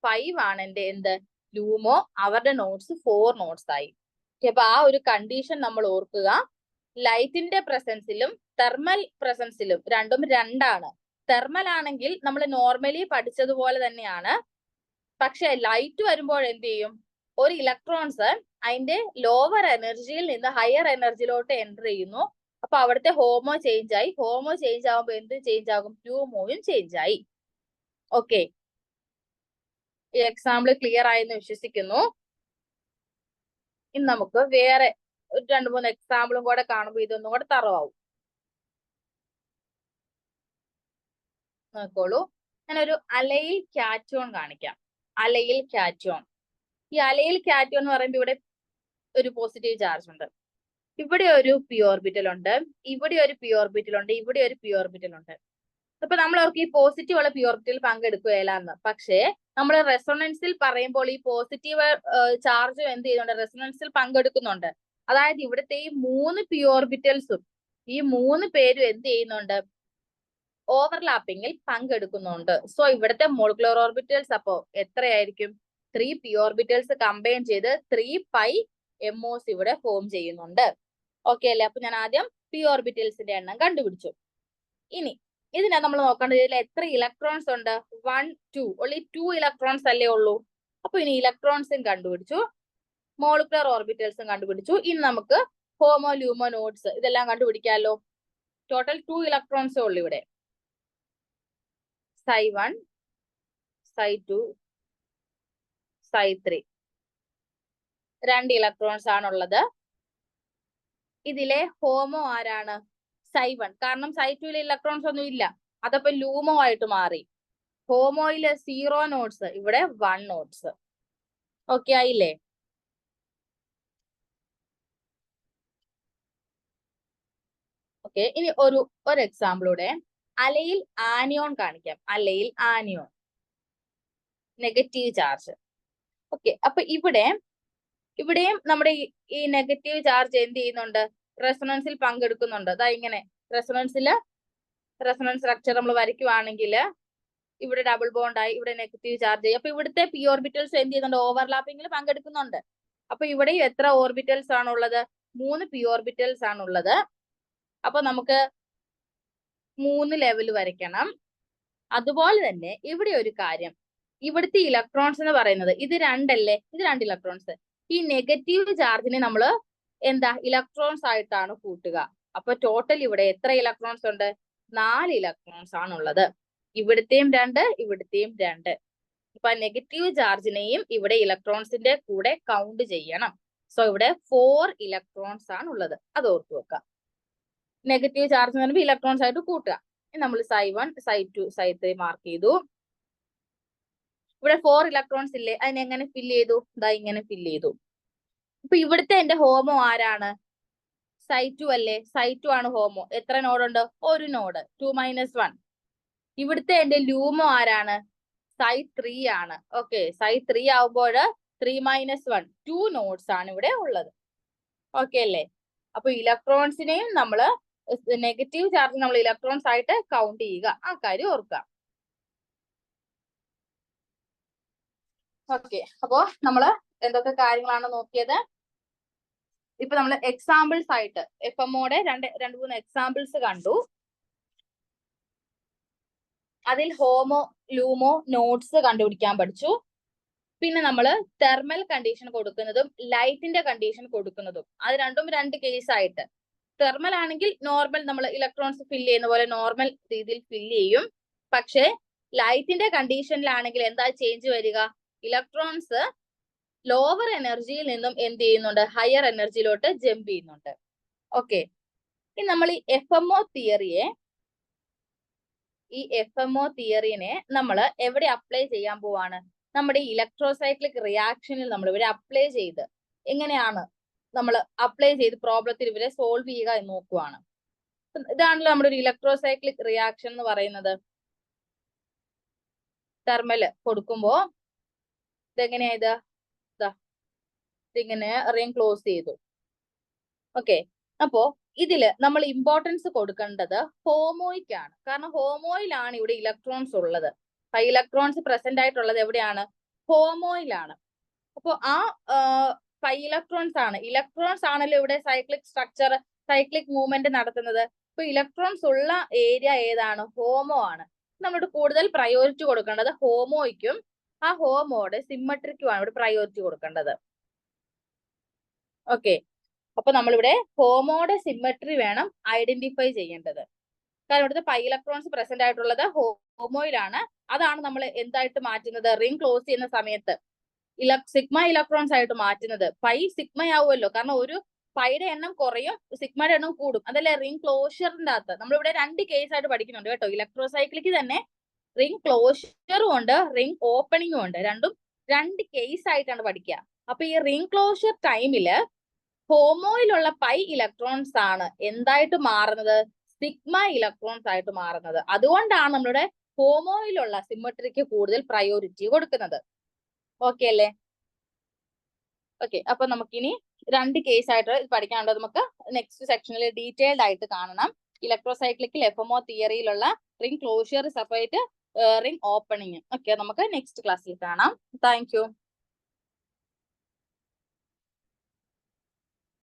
5 ആണ് എന്റെ എന്ത്? ലൂമോ. അവരുടെ നോഡ്സ് 4 നോഡ്സ് ആയി. അപ്പൊ ആ ഒരു കണ്ടീഷൻ നമ്മൾ ഓർക്കുക. ലൈറ്റിന്റെ പ്രസൻസിലും തെർമൽ പ്രസൻസിലും രണ്ടും രണ്ടാണ്. തെർമൽ ആണെങ്കിൽ നമ്മൾ നോർമലി പഠിച്ചതുപോലെ തന്നെയാണ്. പക്ഷെ ലൈറ്റ് വരുമ്പോൾ എന്ത് ചെയ്യും? ഒരു ഇലക്ട്രോൺസ് അതിന്റെ ലോവർ എനർജിയിൽ നിന്ന് ഹയർ എനർജിയിലോട്ട് എൻ്റർ ചെയ്യുന്നു. അപ്പൊ അവിടുത്തെ ഹോമോ ചേഞ്ച് ആയി. ഹോമോ ചേഞ്ച് ആകുമ്പോൾ എന്ത് ചേഞ്ച് ആകും? ലൂമോയും ചേഞ്ച് ആയി. ഓക്കെ, ഈ എക്സാമ്പിൾ ക്ലിയർ ആയെന്ന് വിശ്വസിക്കുന്നു. ഇനി നമുക്ക് വേറെ ഒരു 2-3 എക്സാമ്പിളും കൂടെ കാണുമ്പോൾ ഇതൊന്നും കൂടെ തറവാവും. നോക്കോളൂ, ഞാനൊരു അലയിൽ കാറ്റോൺ കാണിക്കാം. അലയിൽ കാറ്റോൺ. ഈ അലയിൽ കാറ്റോൺ എന്ന് പറയുമ്പോൾ ഇവിടെ ഒരു പോസിറ്റീവ് ചാർജ് ഉണ്ട്, ഇവിടെ ഒരു പി ഓർബിറ്റൽ ഉണ്ട്, ഇവിടെ ഒരു പി ഓർബിറ്റൽ ഉണ്ട്, ഇവിടെ ഒരു പി ഓർബിറ്റൽ ഉണ്ട്. അപ്പൊ നമ്മൾ അവർക്ക് ഈ പോസിറ്റീവ് ഉള്ള പി ഓർബിറ്റൽ പങ്കെടുക്കുകയില്ല എന്ന്. പക്ഷേ നമ്മൾ റെസൊണൻസിൽ പറയുമ്പോൾ ഈ പോസിറ്റീവ് ചാർജ് എന്ത് ചെയ്യുന്നുണ്ട്, റെസൊണൻസിൽ പങ്കെടുക്കുന്നുണ്ട്. അതായത് ഇവിടുത്തെ ഈ 3 പി ഓർബിറ്റൽസും ഈ 3 പേരും എന്ത് ചെയ്യുന്നുണ്ട്, ഓവർലാപ്പിംഗിൽ പങ്കെടുക്കുന്നുണ്ട്. സോ ഇവിടുത്തെ മോളിക്കുലർ ഓർബിറ്റൽസ് അപ്പോ എത്രയായിരിക്കും, 3 പി ഓർബിറ്റൽസ് കമ്പൈൻ ചെയ്ത് 3 പൈ MOs ഇവിടെ ഫോം ചെയ്യുന്നുണ്ട്. ഓക്കെ അല്ലേ? അപ്പൊ ഞാൻ ആദ്യം പി ഓർബിറ്റൽസിന്റെ എണ്ണം കണ്ടുപിടിച്ചു. ഇനി ഇതിനെ നമ്മൾ നോക്കേണ്ടത് ഇതിൽ എത്ര ഇലക്ട്രോൺസ് ഉണ്ട്, 1 2 ഓൺലി 2 ഇലക്ട്രോൺസ് അല്ലേ ഉള്ളൂ. അപ്പൊ ഇനി ഇലക്ട്രോൺസും കണ്ടുപിടിച്ചു, മോളിക്കുലർ ഓർബിറ്റൽസും കണ്ടുപിടിച്ചു. ഇനി നമുക്ക് ഹോമോ ലൂമോ നോഡ്സ് ഇതെല്ലാം കണ്ടുപിടിക്കാമല്ലോ. ടോട്ടൽ 2 ഇലക്ട്രോൺസേ ഉള്ളൂ ഇവിടെ. Psi1, Psi2, Psi3 2 ഇലക്ട്രോൺസ് ആണുള്ളത്. ഇതിലെ ഹോമോ ആരാണ്, Psi1. കാരണം Psi2 ഇലക്ട്രോൺസ് ഒന്നും ഇല്ല, അതപ്പോ ലൂമോ ആയിട്ട് മാറി. ഹോമോയില് 0 നോഡ്സ്, ഇവിടെ 1 നോഡ്സ്. ഓക്കെ ആയില്ലേ? ഓക്കെ, ഇനി ഒരു എക്സാമ്പിൾ കൂടെ. അലയിൽ ആനിയോൺ കാണിക്കാം. അലയിൽ ആനിയോൺ നെഗറ്റീവ് ചാർജ്. ഓക്കെ, അപ്പൊ ഇവിടെയും നമ്മുടെ ഈ നെഗറ്റീവ് ചാർജ് എന്ത് ചെയ്യുന്നുണ്ട്, റെസൊണൻസിൽ പങ്കെടുക്കുന്നുണ്ട്. അതാ ഇങ്ങനെ റെസൊണൻസ് സ്ട്രക്ചർ നമ്മൾ വരയ്ക്കുവാണെങ്കിൽ ഇവിടെ ഡബിൾ ബോണ്ട് ആയി, ഇവിടെ നെഗറ്റീവ് ചാർജ് ചെയ്യും. അപ്പൊ ഇവിടുത്തെ പി ഓർബിറ്റൽസ് എന്ത് ചെയ്യുന്നുണ്ട്, ഓവർലാപ്പിംഗിൽ പങ്കെടുക്കുന്നുണ്ട്. അപ്പൊ ഇവിടെ എത്ര ഓർബിറ്റൽസ് ആണുള്ളത്, 3 പി ഓർബിറ്റൽസ് ആണുള്ളത്. അപ്പൊ നമുക്ക് 3 ലെവൽ വരയ്ക്കണം. അതുപോലെ തന്നെ ഇവിടെ ഒരു കാര്യം, ഇവിടുത്തെ ഇലക്ട്രോൺസ് എന്ന് പറയുന്നത് ഇത് 2 അല്ലേ, ഇത് 2 ഇലക്ട്രോൺസ്. ഈ നെഗറ്റീവ് ചാർജിനെ നമ്മൾ എന്താ ഇലക്ട്രോൺസ് ആയിട്ടാണ് കൂട്ടുക. അപ്പൊ ടോട്ടൽ ഇവിടെ എത്ര ഇലക്ട്രോൺസ് ഉണ്ട്, 4 ഇലക്ട്രോൺസ് ആണുള്ളത്. ഇവിടുത്തെയും 2, ഇവിടുത്തെയും 2. അപ്പൊ നെഗറ്റീവ് ചാർജിനെയും ഇവിടെ ഇലക്ട്രോൺസിന്റെ കൂടെ കൗണ്ട് ചെയ്യണം. സോ ഇവിടെ 4 ഇലക്ട്രോൺസ് ആണ് ഉള്ളത്. അത് ഓർത്തു വെക്കാം. നെഗറ്റീവ് ചാർജ് എന്ന് പറയുമ്പോൾ ഇലക്ട്രോൺസ് ആയിട്ട് കൂട്ടുക. നമ്മൾ Psi1, Psi2, Psi3 മാർക്ക് ചെയ്തു. ഇവിടെ 4 ഇലക്ട്രോൺസ് ഇല്ലേ, അതിനെ എങ്ങനെ ഫില്ല് ചെയ്തു, ഇതാ ഇങ്ങനെ ഫില്ല് ചെയ്തു. അപ്പൊ ഇവിടുത്തെ എന്റെ ഹോമോ ആരാണ്, Psi2 അല്ലേ, Psi2 ആണ് ഹോമോ. എത്ര നോഡ് ഉണ്ട്, ഒരു നോഡ്, 2 - 1. ഇവിടുത്തെ എന്റെ ലൂമോ ആരാണ്, Psi3 ആണ്. ഓക്കെ, Psi3 ആവുമ്പോൾ 3 - 1 2 നോഡ്സ് ആണ് ഇവിടെ ഉള്ളത്. ഓക്കെ അല്ലേ? അപ്പൊ ഇലക്ട്രോൺസിനെയും നമ്മള് നെഗറ്റീവ് ചാർജ് നമ്മൾ ഇലക്ട്രോൺസ് ആയിട്ട് കൗണ്ട് ചെയ്യുക, ആ കാര്യം ഓർക്കുക. ഓക്കെ, അപ്പോ നമ്മള് എന്തൊക്കെ കാര്യങ്ങളാണ് നോക്കിയത്. ഇപ്പൊ നമ്മൾ എക്സാമ്പിൾസ് ആയിട്ട് FMOയുടെ 2-3 എക്സാമ്പിൾസ് കണ്ടു. അതിൽ ഹോമോ ലൂമോ നോഡ്സ് കണ്ടുപിടിക്കാൻ പഠിച്ചു. പിന്നെ നമ്മൾ തെർമൽ കണ്ടീഷൻ കൊടുക്കുന്നതും ലൈറ്റിന്റെ കണ്ടീഷൻ കൊടുക്കുന്നതും, അത് രണ്ടും 2 കേസ് ആയിട്ട്. തെർമൽ ആണെങ്കിൽ നോർമൽ നമ്മൾ ഇലക്ട്രോൺസ് ഫില്ല് ചെയ്യുന്ന പോലെ നോർമൽ രീതിയിൽ ഫില്ല് ചെയ്യും. പക്ഷേ ലൈറ്റിന്റെ കണ്ടീഷനിലാണെങ്കിൽ എന്താ ചേഞ്ച് വരിക, ഇലക്ട്രോൺസ് ലോവർ എനർജിയിൽ നിന്നും എന്ത് ചെയ്യുന്നുണ്ട്, ഹയർ എനർജിയിലോട്ട് ജമ്പ് ചെയ്യുന്നുണ്ട്. ഓക്കെ, ഇനി നമ്മൾ ഈ FMO തിയറിനെ നമ്മൾ എവിടെ അപ്ലൈ ചെയ്യാൻ പോവാണ്, നമ്മുടെ ഇലക്ട്രോസൈക്ലിക് റിയാക്ഷനിൽ നമ്മൾ ഇവരെ അപ്ലൈ ചെയ്ത് എങ്ങനെയാണ് നമ്മൾ അപ്ലൈ ചെയ്ത് പ്രോബ്ലത്തിൽ ഇവരെ സോൾവ് ചെയ്യുക എന്ന് നോക്കുവാണ്. ഇതാണല്ലോ നമ്മുടെ ഒരു ഇലക്ട്രോസൈക്ലിക് റിയാക്ഷൻ എന്ന് പറയുന്നത്. തെർമല് കൊടുക്കുമ്പോ ഇതെങ്ങനെയാ, ഇതിങ്ങനെ റിംഗ് ക്ലോസ് ചെയ്തു. ഓക്കെ, അപ്പോ ഇതില് നമ്മൾ ഇമ്പോർട്ടൻസ് കൊടുക്കേണ്ടത് ഹോമോയ്ക്കാണ്. കാരണം ഹോമോയിലാണ് ഇവിടെ ഇലക്ട്രോൺസ് ഉള്ളത്. 5 ഇലക്ട്രോൺസ് പ്രസന്റ് ആയിട്ടുള്ളത് എവിടെയാണ്, ഹോമോയിലാണ്. അപ്പൊ ആ 5 ഇലക്ട്രോൺസ് ആണല്ലോ ഇവിടെ സൈക്ലിക് സ്ട്രക്ചർ, സൈക്ലിക് മൂവ്മെന്റ് നടത്തുന്നത്. അപ്പൊ ഇലക്ട്രോൺസ് ഉള്ള ഏരിയ ഏതാണ്, ഹോമോ ആണ്. നമ്മളോട് കൂടുതൽ പ്രയോറിറ്റി കൊടുക്കേണ്ടത് ഹോമോയ്ക്കും ആ ഹോമോയുടെ സിമ്മട്രിക്കുമാണ് ഇവിടെ പ്രയോറിറ്റി കൊടുക്കേണ്ടത്. ഓക്കെ, അപ്പൊ നമ്മളിവിടെ ഹോമോയുടെ സിമ്മട്രി വേണം ഐഡന്റിഫൈ ചെയ്യേണ്ടത്. കാരണം ഇവിടുത്തെ 5 ഇലക്ട്രോൺസ് പ്രസന്റ് ആയിട്ടുള്ളത് ഹോമോയിലാണ്. അതാണ് നമ്മൾ എന്തായിട്ട് മാറ്റുന്നത്? റിംഗ് ക്ലോസ് ചെയ്യുന്ന സമയത്ത് സിഗ്മ ഇലക്ട്രോൺസ് ആയിട്ട് മാറ്റുന്നത്. പൈ സിഗ്മ ആവുമല്ലോ, കാരണം ഒരു പൈയുടെ എണ്ണം കുറയും, സിഗ്മയുടെ എണ്ണം കൂടും. അതല്ലേ റിംഗ് ക്ലോഷറിന്റെ അകത്ത് നമ്മളിവിടെ 2 കേസ് ആയിട്ട് പഠിക്കുന്നുണ്ട് കേട്ടോ. ഇലക്ട്രോസൈക്ലിക്ക് തന്നെ റിംഗ് ക്ലോഷറും ഉണ്ട്, റിംഗ് ഓപ്പണിംഗും ഉണ്ട്. രണ്ടും 2 കേസ് ആയിട്ടാണ് പഠിക്കുക. അപ്പൊ ഈ റിംഗ് ക്ലോഷർ ടൈമില് ഹോമോയിലുള്ള പൈ ഇലക്ട്രോൺസ് ആണ് എന്തായിട്ട് മാറുന്നത്? സിഗ്മ ഇലക്ട്രോൺസ് ആയിട്ട് മാറുന്നത്. അതുകൊണ്ടാണ് നമ്മുടെ ഹോമോയിലുള്ള സിമെട്രിക്ക് കൂടുതൽ പ്രയോറിറ്റി കൊടുക്കുന്നത്. ഓക്കെ അല്ലേ? ഓക്കെ, അപ്പൊ നമുക്കിനി 2 കേസ് ആയിട്ട് പഠിക്കാനുള്ളത് നമുക്ക് നെക്സ്റ്റ് സെക്ഷനിൽ ഡീറ്റെയിൽഡ് ആയിട്ട് കാണണം. ഇലക്ട്രോസൈക്ലിക്കിൽ FMO തിയറിയിലുള്ള ring closure separate, ring opening. Okay, നമുക്ക് നെക്സ്റ്റ് ക്ലാസ്സിൽ കാണാം. Thank U.